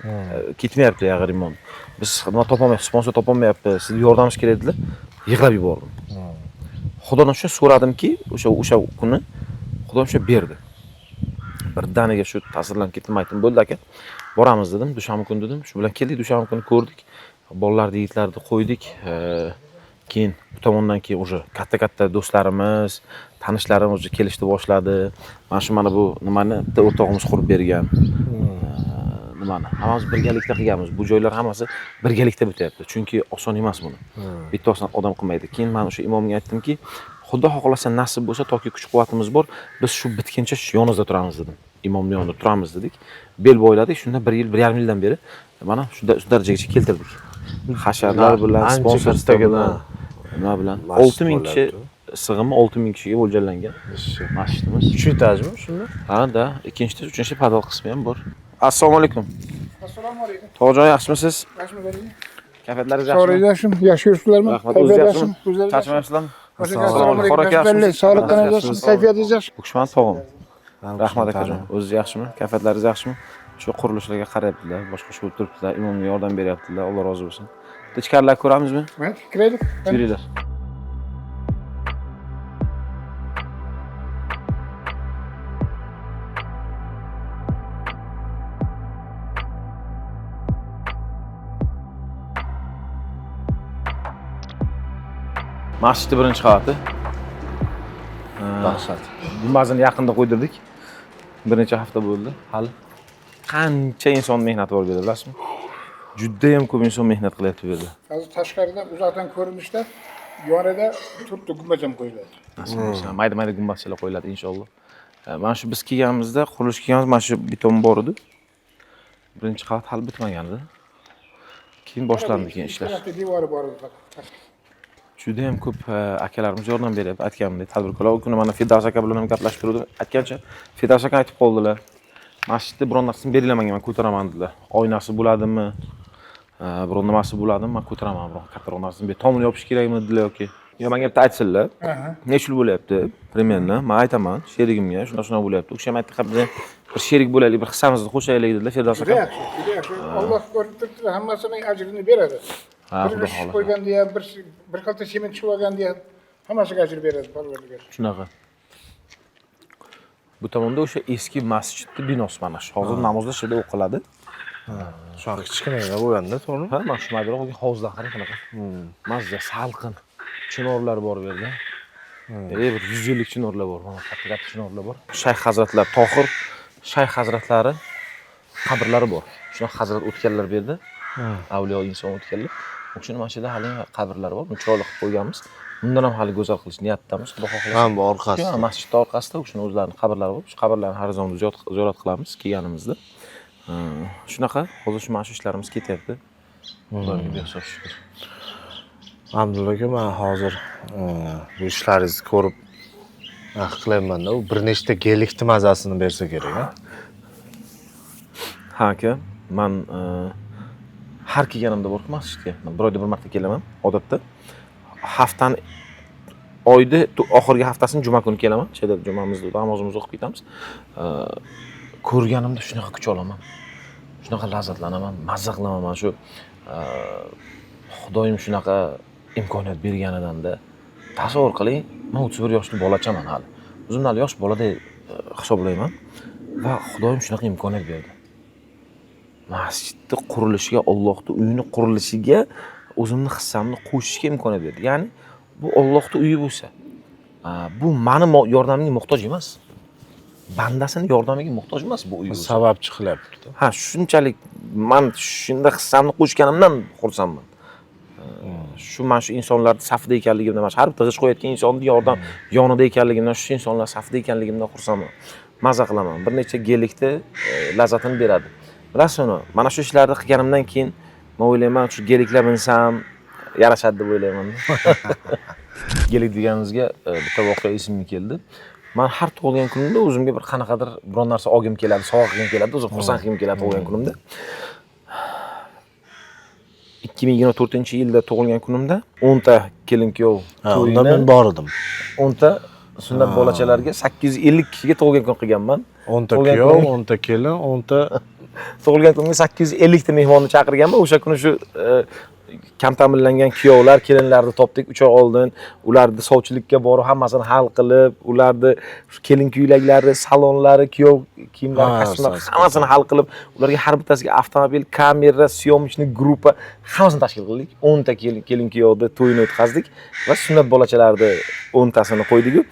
Ketmayapti yag'ir imom. Biz nima topolmayapmiz, sponsor topolmayapti. Sizga yordamimiz kerak dedilar. Yig'lab yubordim. Xudodan shu so'radimki, o'sha kuni Xudo shu berdi. Birdaniga shu ta'sirlanib ketdim, aytdim, bo'ldi aka. Boramiz dedim, dushanba kuni dedim. Shu bilan keldik, dushanba kuni ko'rdik. Bolalarni, yigitlarni qo'ydik. Keyin bu tomondan keyin o'sha katta do'stlarimiz, tanishlarimiz kelishni boshladi. Mana bu nimani bitta o'rtog'imiz qurib bergan. nimani hammamiz birgalikda qilganmiz. Bu joylar hammasi birgalikda bityapti. Chunki oson emas buni. Bittasidan odam qilmaydi. Keyin men o'sha imomga aytdimki, Xudo xohlasa nasib bo'lsa, toki kuch-quvvatimiz bor, biz shu bitguncha shu yoningizda turamiz dedim. Imomning yonida turamiz dedik. Bel bo'yladik. Shunda 1 yil, 1,5 yildan beri mana shu darajagacha keltirdik. Hasharlar bilan, sponsorlar bilan, nima bilan 6000 kishi sig'imi 6000 kishiga mo'ljallangan masjidimiz. 3 etajmi shunda? Ha, da, ikkinchisi, uchinchi podval qismi ham bor. Assalomu alaykum. Assalomu alaykum. To'g'ri, yaxshimisiz? Yaxshimisiz? Kayfiyatlaringiz Sog'lik yaxshimi? yaxshimi? Yaxshi yuribsizlarmi? Rahmat, o'zingiz yaxshimi? Charchamayapsizlarmi? Assalomu alaykum. Yaxshimisiz? Sog'liqlaringiz yaxshimi? Kayfiyatingiz yaxshimi? Xushmand tog'im. Rahmat akajon. O'zingiz yaxshimi? Kayfiyatlaringiz yaxshimi? Shu qurilishlarga qarayaptilar, boshqa shu turibdilar, imomga yordam beryaptilar. Alloh rozi bo'lsin. Ichkarilar ko'ramizmi? Mana kiraylik. Yuringlar. Masjidning birinchi qavati. Dahshat. Gumbazini yaqinda qo'ydirdik. Bir necha hafta bo'ldi. Hali qancha inson mehnati bor bu yerda, bilasizmi? Juda ham ko'p inson mehnat qilyapti bu yerda. Hozir tashqarida uzoqdan ko'rinishda yonida turibdi gumbaz ham qo'yiladi. Nasib bo'lsa, mayda-mayda gumbazchalar qo'yiladi inshaalloh. Mana shu biz kelganimizda, qurilish kelganimiz mana shu beton bor edi. Birinchi qavat hali bitmagan edi. Keyin boshlandi keyin ishlar. Ikkita devori bor edi faqat. Juda ham ko'p akalarimiz yordam beryapti, aytganimdek, tadbirkorlar. U kuni mana Firdavs aka bilan ham gaplashib turdim. Aytgancha, Firdavs aka aytib qoldilar. Masjidda biron narsani beringlar menga, men ko'taraman dedilar. Oynasi bo'ladimi? Biron nimasi bo'ladimi? Men ko'taraman, biron kattaroq narsani. Tomini yopish kerakmi dedilar yoki. Yo, menga bitta aytsinlar. Necha yil bo'lyapti? Примерно. Men aytaman, sherigimga shuna bo'lyapti. U kishi ham aytdi, "Biz bir sherik bo'laylik, bir hissamizni qo'shaylik" dedilar Firdavs aka. Yaxshi. Alloh ko'rib turibdi, hammasining ajrini beradi. Ha, Bir xudo ish xohlasa. qo'yganda ham, bir qalta sement tushib olganda ham hammasiga ajr beradi Parvardigor. Shunaqa. Bu tomonda o'sha eski masjidning binosi mana shu. Hozir namozlar shu yerda o'qiladi. Shu kichkinagina bo'lganda, to'g'rimi? Ha, mana shu maydaroq hovuzdan qarang qanaqa. Mazza, salqin. Chinorlar bor bu yerda. Bir 100 yillik chinorlar bor. Mana katta chinorlar bor. Shayx hazratlar, Tohir shayx hazratlari qabrlari bor. Shuna hazrat o'tganlar bu yerda. Avliyo inson o'tganlar. O'shani mana shu yerda hali qabrlari bor. Uni chiroyli qilib qo'yganmiz. Bundan ham hali go'zal qilish niyatdamiz. Xudo xohlasa. Mana bu orqasida. Ha, masjidning orqasida o'shani o'zlarining qabrlari bor. Shu qabrlarni har zaman ziyorat qilamiz kelganimizda. Shunaqa, hozir shu mana shu ishlarimiz ketyapti. Ularga behisob shukr. Abdulla aka, men hozir bu ishlaringizni ko'rib qilyapman-da, u bir nechta gelikni mazasini bersa kerak, ha? Ha aka, men har kelganimda borib masjidga. Men bir oyda bir marta kelaman, odatda. Haftani oyda oxirgi haftasini juma kuni kelaman. Şeyda jumamizni namozimizni o'qib ketamiz. Ko'rganimda shunaqa kuch olaman. Shunaqa lazzatlanaman, mazza qilaman mana shu Xudoyim shunaqa imkoniyat berganidan-da. Tasavvur qiling, men 31 yoshli bolachaman hali. O'zimni hali yosh boladek hisoblayman va Xudoyim shunaqa imkoniyat berdi. Masjidning qurilishiga, Allohning uyining qurilishiga o'zimni hissamni qo'shishga imkoniyat berdi. Ya'ni bu Allohning uyi bo'lsa, bu meni yordamimga muhtoj emas. Bandasini yordamiga muhtoj emas bu uy. Sababchi qilyapti. Ha, shunchalik men shunda hissamni qo'shganimdan xursandman. Shu mana shu insonlar safida ekanligimdan, mana har bitta g'ish qo'yayotgan insonning yordam yonida ekanligimdan, shu insonlar safida ekanligimdan xursandman. Maza qilaman. Bir necha gelikni lazzatini beradi. Bilasizmi, mana shu ishlarni qilganimdan keyin men o'ylayman, shu geliklar minsam yarashadi deb o'ylayman. Gelik deganimizga bitta voqea esimga keldi. Men har tug'ilgan kunimda o'zimga bir qanaqadir biron narsa olgim keladi, sovg'a qilgim keladi, o'zim xursand qilgim keladi tug'ilgan kunimda. 2024-yilda tug'ilgan kunimda 10 ta kelin-kuyov Unda men bor edim. 10 ta sunnat bolachalarga 850 kishiga tug'ilgan kun qilganman. 10 ta kuyov, 10 ta kelin, 10 ta Tug'ilgan kunga 850 ta mehmonni chaqirganman. O'sha kuni shu kam ta'minlangan kuyovlar, kelinlarni topdik 3 oy oldin. Ularni sovchilikka borib, hammasini hal qilib, ularni shu kelin kuylaklari, salonlari, kuyov kiyimlari, kostyumlar hammasini hal qilib, ularga har bittasiga avtomobil, kamera, syomочный gruppa hammasini tashkil qildik. 10 ta kelin kuyovni to'yini o'tkazdik va sunnat bolachalarni 10 tasini qo'ydik.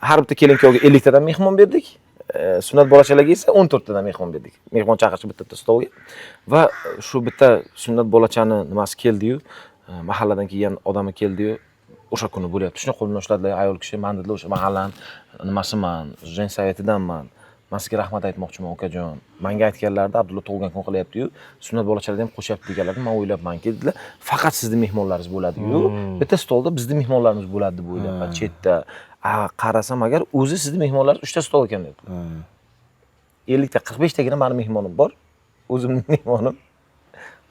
Har bitta kelin kuyovga 50 tadan mehmon berdik. sunnat bolachalarga esa 14 tadan mehmon berdik. Mehmon chaqirishib bitta stolga va shu bitta sunnat bolachani nimasi keldi-yu, mahalladan kelgan odami keldi-yu, o'sha kuni bo'lyapti. Shuni qo'limdan ushladilar, ayol kishi, men dedilar, o'sha mahallaning nimasiman, jensavetidanman. Men sizga rahmat aytmoqchiman, okajon. Menga aytganlarida Abdulla tug'ilgan kun qilyapti-yu, sunnat bolachalarni ham qo'shyapti deganlarni men o'ylabmanki dedilar. Faqat sizning mehmonlaringiz bo'ladi-yu, bitta stolda bizning mehmonlarimiz bo'ladi deb o'ylayapman, chetda. Qarasam agar o'zi sizning mehmonlaringiz 3 ta stol ekan dedi. 50 ta, 45 tagina meni mehmonim bor. O'zimning mehmonim.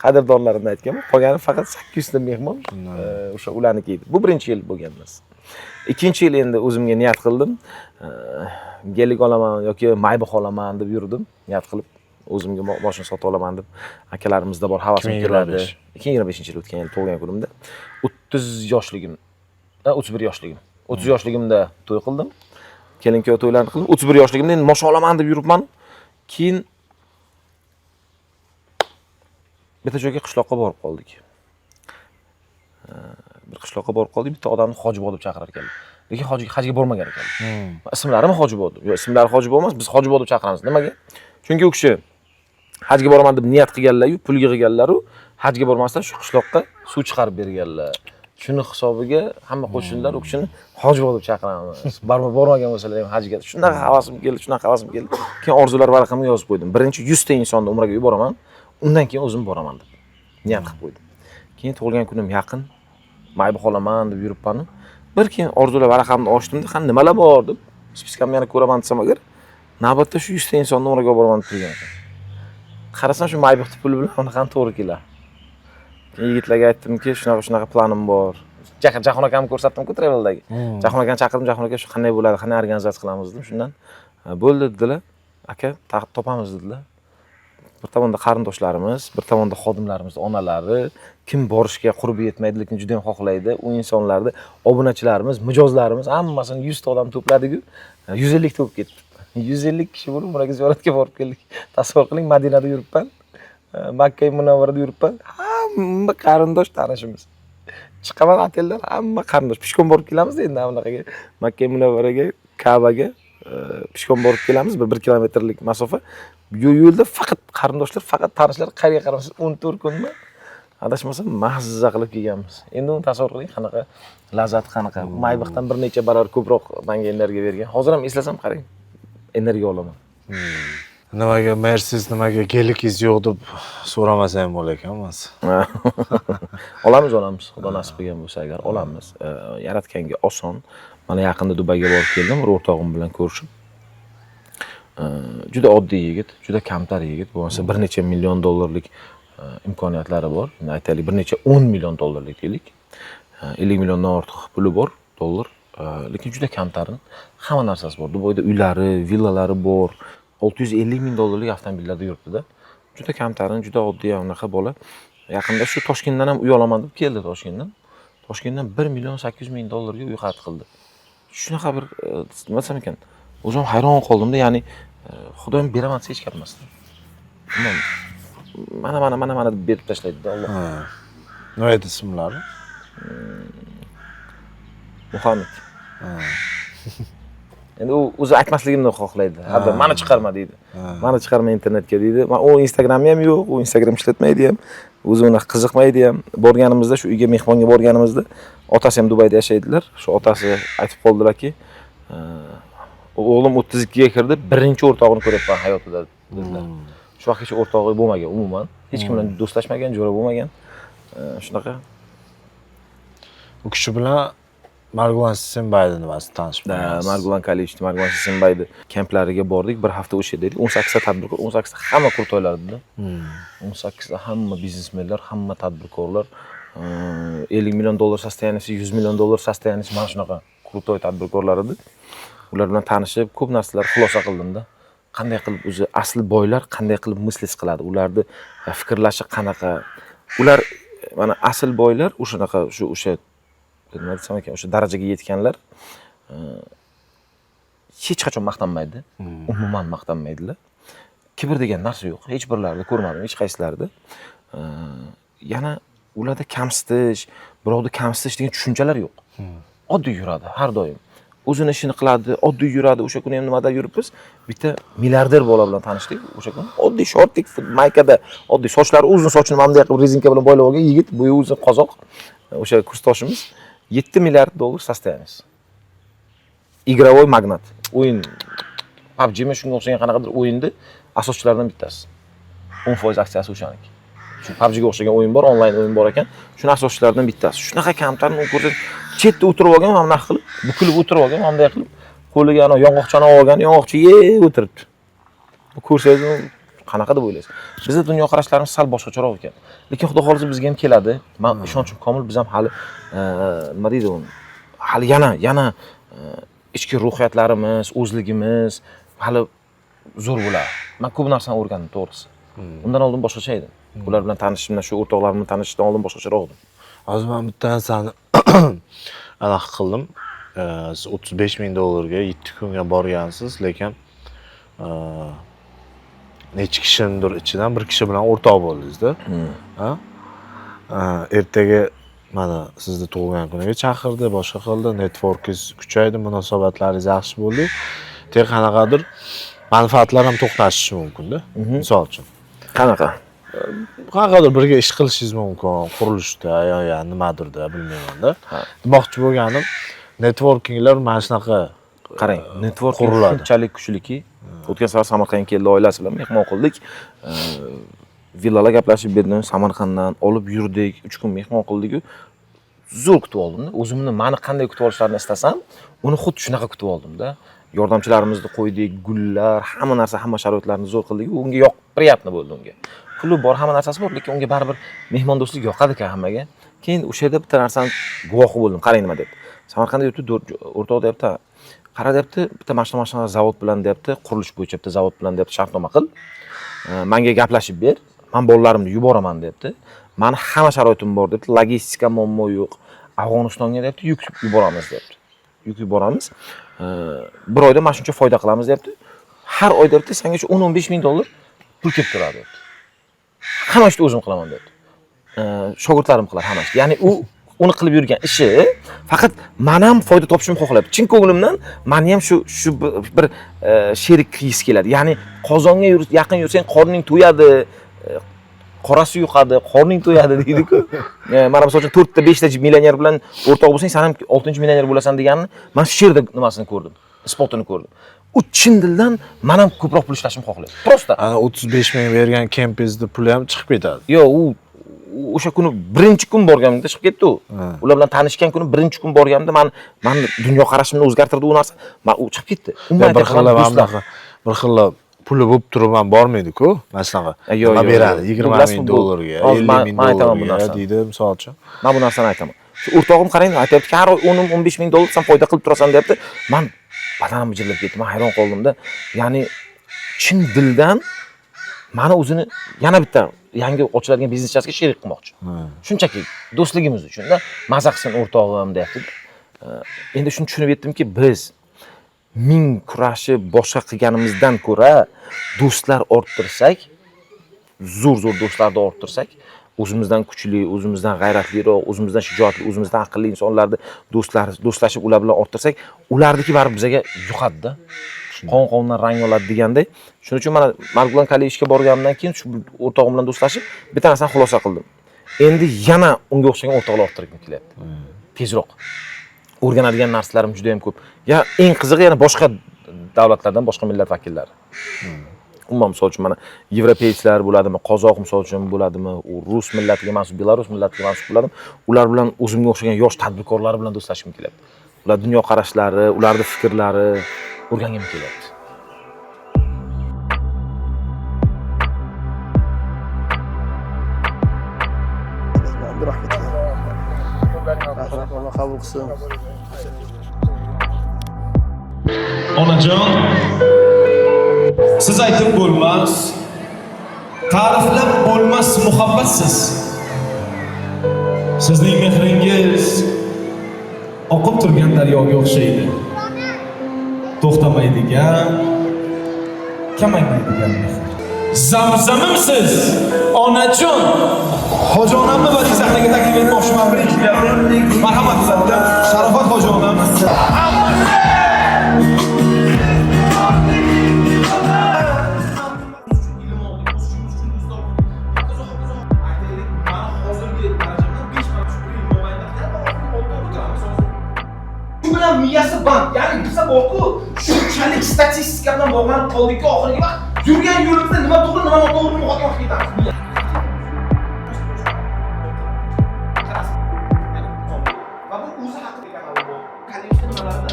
Qadrdonlarimni aytganman. Qolgani faqat 800 ta mehmon o'sha ularniki edi. Bu birinchi yil bo'lgan emas. Ikkinchi yil endi o'zimga niyat qildim. Gelik olaman yoki Maybach olaman deb yurdim. Niyat qilib o'zimga mashina sotib olaman deb akalarimizda bor havasim keladi. 2025-yil o'tgan yil tug'ilgan kunimda 30 yoshligim, 31 yoshligim. 30 yoshligimda to'y qildim. Kelin-kuyov to'ylarini qildim. 31 yoshligimda endi mashina olaman deb yuribman. Keyin bitta joyga qishloqqa borib qoldik. Bir qishloqqa borib qoldik, bitta odamni Hojiboy deb chaqirar ekanlar. Lekin hajga bormagan ekan. Ismlari ham Hojiboy. Yo'q, ismlari Hojiboy emas, biz Hojiboy deb chaqiramiz. Nimaga? Chunki u kishi hajga boraman deb niyat qilganlar-yu, pul yig'ganlar-u, hajga bormasdan shu qishloqqa suv chiqarib berganlar. Shuni hisobiga hamma qo'shnilar u kishini Hojiboy deb chaqiramiz. Bormagan bo'lsalar ham hajga. Shunaqa havasim keldi. Keyin orzular varaqamga yozib qo'ydim. Birinchi 100 ta insonni umraga yuboraman, undan keyin o'zim boraman deb niyat qilib qo'ydim. Keyin tug'ilgan kunim yaqin, Maybach olaman deb yuribman. Bir keyin orzular varaqamni ochdimda, qani nimalar bor deb, spiskamni yana ko'raman desam agar, navbatda shu 100 ta insonni umraga boraman deb turgan ekan. Qarasam shu Maybach puli bilan unaqani to'g'ri kelar. Yigitlarga aytdimki, shunaqa planim bor. Jahon akamni ko'rsatdim-ku traveldagi. Jahon akani chaqirdim, Jahon aka shu qanday bo'ladi, qanday organizatsiya qilamiz dedim. Shundan bo'ldi dedilar. Aka, topamiz dedilar. Bir tomonda qarindoshlarimiz, bir tomonda xodimlarimiz, onalari, kim borishga qurbi yetmaydi, lekin juda ham xohlaydi. U insonlarni obunachilarimiz, mijozlarimiz hammasini 100 ta odam to'pladik-ku, 150 ta bo'lib ketdi. 150 kishi bo'lib umraga ziyoratga borib keldik. Tasavvur qiling, Madinada yuribman. Makka Munavvarada yuribman. Hamma qarindosh tanishimiz. Chiqaman oteldan hamma qarindosh. Pishkon borib kelamiz endi bunaqaga. Makka Munavvaraga, Ka'baga pishkon borib kelamiz, 1 kilometrlik masofa. Yo'lda faqat qarindoshlar, faqat tanishlar, qayerga qaramasiz 14 kunmi? Adashmasam mazza qilib kelganmiz. Endi uni tasavvur qiling, qanaqa lazzat, qanaqa. Maybachdan bir necha barobar ko'proq menga energiya bergan. Hozir ham eslasam qarang, energiya olaman. Nimaga Mercedes, nimaga gelikingiz yo'q deb so'ramasa ham bo'lar ekan emas. Olamiz. Xudo nasib qilgan bo'lsa agar olamiz. Yaratganga oson. Mana yaqinda Dubayga borib keldim, bir o'rtog'im bilan ko'rishib. Juda oddiy yigit, juda kamtar yigit. Bo'lmasa bir necha million dollarlik imkoniyatlari bor. Aytaylik, bir necha 10 million dollarlik deylik. 50 milliondan ortiq puli bor, dollar. Lekin juda kamtarin. Hamma narsasi bor. Dubayda uylari, villalari bor. 650 ming dollarlik avtomobillarda yuribdi-da. Juda kamtarin, juda oddiy unaqa bola. Yaqinda shu Toshkentdan ham uy olaman deb keldi Toshkentdan. Toshkentdan 1 million 800 ming dollarga uy xarid qildi. Shunaqa bir nima desam ekan, o'zim hayron qoldim-da, ya'ni Xudoyim beraman desa hech gap emas. Mana deb berib tashlaydi-da Alloh. Nima edi ismlari? Muhammad. Endi u o'zi aytmasligimni xohlaydi. Har mani chiqarma deydi. Mani chiqarma internetga deydi. U Instagram'i ham yo'q, u Instagram ishlatmaydi ham. O'zi uni qiziqmaydi ham. Borganimizda, shu uyga mehmonga borganimizda, otasi ham Dubayda yashaydilar. Shu otasi aytib qoldilarki, o'g'lim 32 ga kirdi, birinchi o'rtog'ini ko'ryapman hayotida dedilar. Shu vaqtgacha o'rtog'i bo'lmagan umuman. Hech kim bilan do'stlashmagan, jo'ra bo'lmagan. Shunaqa. U kishi bilan Margulan Sisenbayni nimasi tanishibmiz. Margulan Kalishni, Margulan Sisenbayni kamplariga bordik. Bir hafta o'sha yerda edik. 18 ta tadbirkor, 18 ta hamma qurtoylarda. 18 ta hamma biznesmenlar, hamma tadbirkorlar, 50 million dollar sostoyanisi, 100 million dollar sostoyanisi mana shunaqa qurtoy tadbirkorlar edi. Ular bilan tanishib, ko'p narsalar xulosa qildim-da. Qanday qilib o'zi asli boylar qanday qilib mislis qiladi, ularni fikrlashi qanaqa. Ular mana asl boylar o'shanaqa o'sha nima desam ekan, o'sha darajaga yetganlar hech qachon maqtanmaydi. Umuman maqtanmaydilar. Kibr degan narsa yo'q. Hech birlarida ko'rmadim, hech qaysilarida. Yana ularda kamsitish, birovni kamsitish degan tushunchalar yo'q. Oddiy yuradi har doim. o'zini ishini qiladi, oddiy yuradi. O'sha kuni ham nimada yuribmiz? Bitta milliarder bola bilan tanishdik o'sha kuni. Oddiy shortik maykada, oddiy sochlari uzun, sochini bunday qilib rezinka bilan boylab olgan yigit, bo'yi uzun qozoq. O'sha kursdoshimiz 7 milliard dollar состоянияsi. Игровой magnat. O'yin PUBG mi shunga o'xshagan qanaqadir o'yinni asoschilaridan bittasi. 10% aksiyasi o'shaniki. Shu PUBG ga o'xshagan o'yin bor, onlayn o'yin bor ekan. Shuni asoschilaridan bittasi. Shunaqa kamtarni u ko'rsa, chetda o'tirib olgan, mana bunaqa qilib, bukilib o'tirib olgan, mana bunday qilib, qo'liga ana yong'oqchani olgan, yong'oqchi yeb o'tiribdi. Bu ko'rsangiz qanaqa deb o'ylaysiz? Bizning dunyoqarashlarimiz sal boshqacharoq ekan. Lekin Xudo xolisa bizga ham keladi. Men ishonchim komil, biz ham hali nima deydi u? Hali yana ichki ruhiyatlarimiz, o'zligimiz hali zo'r bo'ladi. Men ko'p narsani o'rgandim, to'g'risi. Undan oldin boshqacha edim. Ular bilan tanishishimdan, shu o'rtoqlar bilan tanishishdan oldin boshqacharoq edim. Hozir men bitta narsani aniq qildim. Siz 35 ming dollarga 7 kunga borgansiz, lekin necha kishidir ichidan bir kishi bilan o'rtoq bo'ldingiz-da. Ha? Ertaga mana sizni tug'ilgan kuniga chaqirdi, boshqa qildi, networkingiz kuchaydi, munosabatlaringiz yaxshi bo'ldi. Tek qanaqadir manfaatlar ham to'xtashishi mumkin-da. Misol uchun. Qanaqa? Qanaqadir birga ish qilishingiz mumkin, qurilishda yo nimadirda, bilmayman-da. Demoqchi bo'lganim, networkinglar mana shunaqa Qarang, network quriladi. shunchalik kuchliki. O'tgan safar Samarqandga keldi, oilasi bilan mehmon qildik. Villalar gaplashib berdim, Samarqanddan olib yurdik, 3 kun mehmon qildik-ku. Zo'r kutib oldim-da. O'zimni meni qanday kutib olishlarini istasam, uni xuddi shunaqa kutib oldim-da. Yordamchilarimizni qo'ydik, gullar, hamma narsa, hamma sharoitlarni zo'r qildik. Unga yoqib bo'ldi unga. Puli bor, hamma narsasi bor, lekin unga baribir mehmondo'stlik yoqadi-ku hammaga. Keyin o'sha yerda bitta narsani guvohi bo'ldim. Qarang nima deb. Samarqandda yuribdi, o'rtoq deyapti. Qara deyapti, bitta mashina zavod bilan deyapti, qurilish bo'yicha bitta zavod bilan deyapti, shartnoma qil. Menga gaplashib ber. Men bolalarimni yuboraman deyapti. Meni hamma sharoitim bor deyapti. Logistika muammo yo'q. Afg'onistonga deyapti, yuk yuboramiz deyapti. Yuk yuboramiz. Bir oyda mana shuncha foyda qilamiz deyapti. Har oy deyapti, senga shu 10-15 ming dollar pul kelib turadi deyapti. Hamma ishni o'zim qilaman deyapti. Shogirdlarim qilar hamma ishni. Ya'ni u uni qilib yurgan ishi faqat men ham foyda topishimni xohlayapti. Chin ko'nglimdan meni ham shu bir sherik qilgisi keladi. Ya'ni qozonga yaqin yursang qorning to'yadi, qorasi yuqadi, qorning to'yadi deydi-ku. Mana misol uchun 4 ta 5 ta millioner bilan o'rtoq bo'lsang, sen ham 6-millioner bo'lasan deganini men shu yerda nimasini ko'rdim, isbotini ko'rdim. U chin dildan men ham ko'proq pul ishlashimni xohlaydi. Prosta. Ana 35 ming bergan kempingizni puli ham chiqib ketadi. Yo'q, u o'sha kuni birinchi kun borganimda chiqib ketdi u. Ular bilan tanishgan kuni birinchi kun borganimda men dunyo qarashimni o'zgartirdi u narsa. Men u chiqib ketdi. Bir xil puli bo'lib turib ham bormaydi-ku. Masalan, nima beradi? 20 ming dollarga, 50 ming dollarga deydi, misol uchun. Men bu narsani aytaman. Shu o'rtog'im qarang, aytayapti, har oy 10-15 ming dollar sen foyda qilib turasan deyapti. Men badanim mijirlab ketdi. Men hayron qoldim-da. Ya'ni chin dildan meni o'zini yana bitta yangi ochiladigan biznesga sherik qilmoqchi. Shunchaki do'stligimiz uchun-da, maza qilsin o'rtog'im deyapti. Endi shuni tushunib yetdimki, biz ming kurashi boshqa qilganimizdan ko'ra do'stlar orttirsak, zo'r do'stlarni orttirsak, o'zimizdan kuchli, o'zimizdan g'ayratliroq, o'zimizdan shijoatli, o'zimizdan aqlli insonlarni do'stlashib ular bilan orttirsak, ularniki baribir bizga yuqadi-da. Qon-qondan rang oladi deganday. Shuning uchun mana Margulan Kali ishga borganimdan keyin shu o'rtog'im bilan do'stlashib, bitta narsani xulosa qildim. Endi yana unga o'xshagan o'rtoqlar orttirgim kelyapti. Tezroq. O'rganadigan narsalarim juda ham ko'p. Ya eng qizig'i yana boshqa davlatlardan, boshqa millat vakillari. Umuman misol uchun mana yevropeylar bo'ladimi, qozoq misol uchun bo'ladimi, rus millatiga mansub, belarus millatiga mansub bo'ladimi, ular bilan o'zimga o'xshagan yosh tadbirkorlar bilan do'stlashishim kelyapti. Ular dunyo qarashlari, ularning fikrlari o'rgangim kelyapti. Allah qabul qilsin. Onajon, siz aytib bo'lmas, ta'riflab bo'lmas muhabbatsiz. Sizning mehringiz oqib turgan daryoga o'xshaydi. To'xtamaydigan, kamaymaydigan mehr. Zamzamimsiz, onajon. Hojonamni vali sahnaga taklif etmoqchiman birinchi galda. Marhamat, Sharofat hojonam. ham miyasi band. Ya'ni biza borku, shunchalik statistika bilan bog'lanib qoldikki, oxirgi vaqt yurgan yo'limizda nima to'g'ri, nima noto'g'rini muhokama qilib ketamiz. Va bu o'zi haqida kanal bu. Kollektiv nimalarda?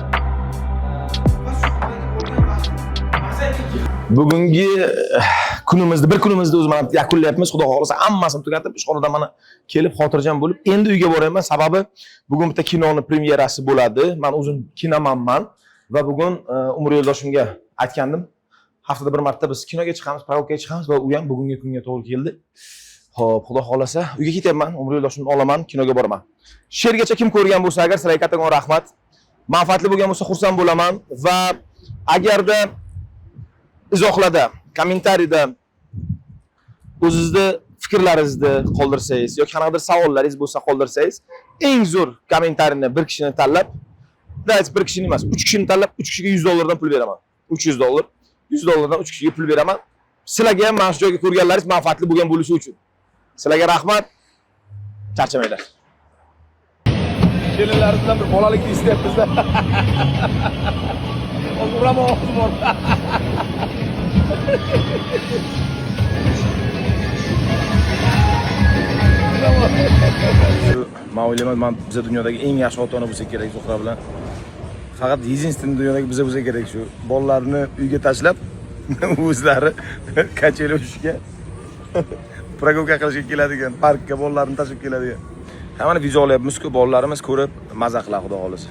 Bugungi kunimizni, bir kunimizni o'zi mana yakunlayapmiz. Xudo xolasa hammasini tugatib, ishxonadan mana kelib xotirjam bo'lib, endi uyga boraman. Sababi bugun bitta kinoni premyerasi bo'ladi. Men o'zim kinomanman va bugun Umr yo'ldoshimga aytgandim. Haftada bir marta biz kinoga chiqamiz, parokaga chiqamiz va u ham bugungi kunga to'g'ri keldi. Xo'p, Xudo xolasa uyga ketyapman, Umr yo'ldoshimni olaman, kinoga boraman. She'rgacha kim ko'rgan bo'lsa agar sizlarga kattakon rahmat. Manfaatli bo'lgan bo'lsa xursand bo'laman va agarda izohlarda, kommentariyda o'zingizni fikrlaringizni qoldirsangiz yoki qanaqadir savollaringiz bo'lsa qoldirsangiz, eng zo'r kommentariyni bir kishini tanlab, bir kishini emas, 3 kishini tanlab, 3 kishiga $100 pul beraman. $300. $100dan 3 kishiga pul beraman. Sizlarga ham mana shu joyga ko'rganlaringiz manfaatli bo'lgan bo'lishi uchun. Sizlarga rahmat. Charchamanglar. Kelinlar bilan bir bolalikni istayapmiz-da. Uraman, bor. Men o'ylayman, men biz dunyodagi eng yaxshi ota-ona bo'lsa kerak Zuhra bilan. Faqat единственный dunyodagi biz bo'lsa kerak shu. Bolalarni uyga tashlab, o'zlari kacheli o'shga прогулка qilishga keladigan, parkka bolalarni tashlab keladigan. Hammani video olyapmiz-ku, bolalarimiz ko'rib maza qiladi, xudo xolasa.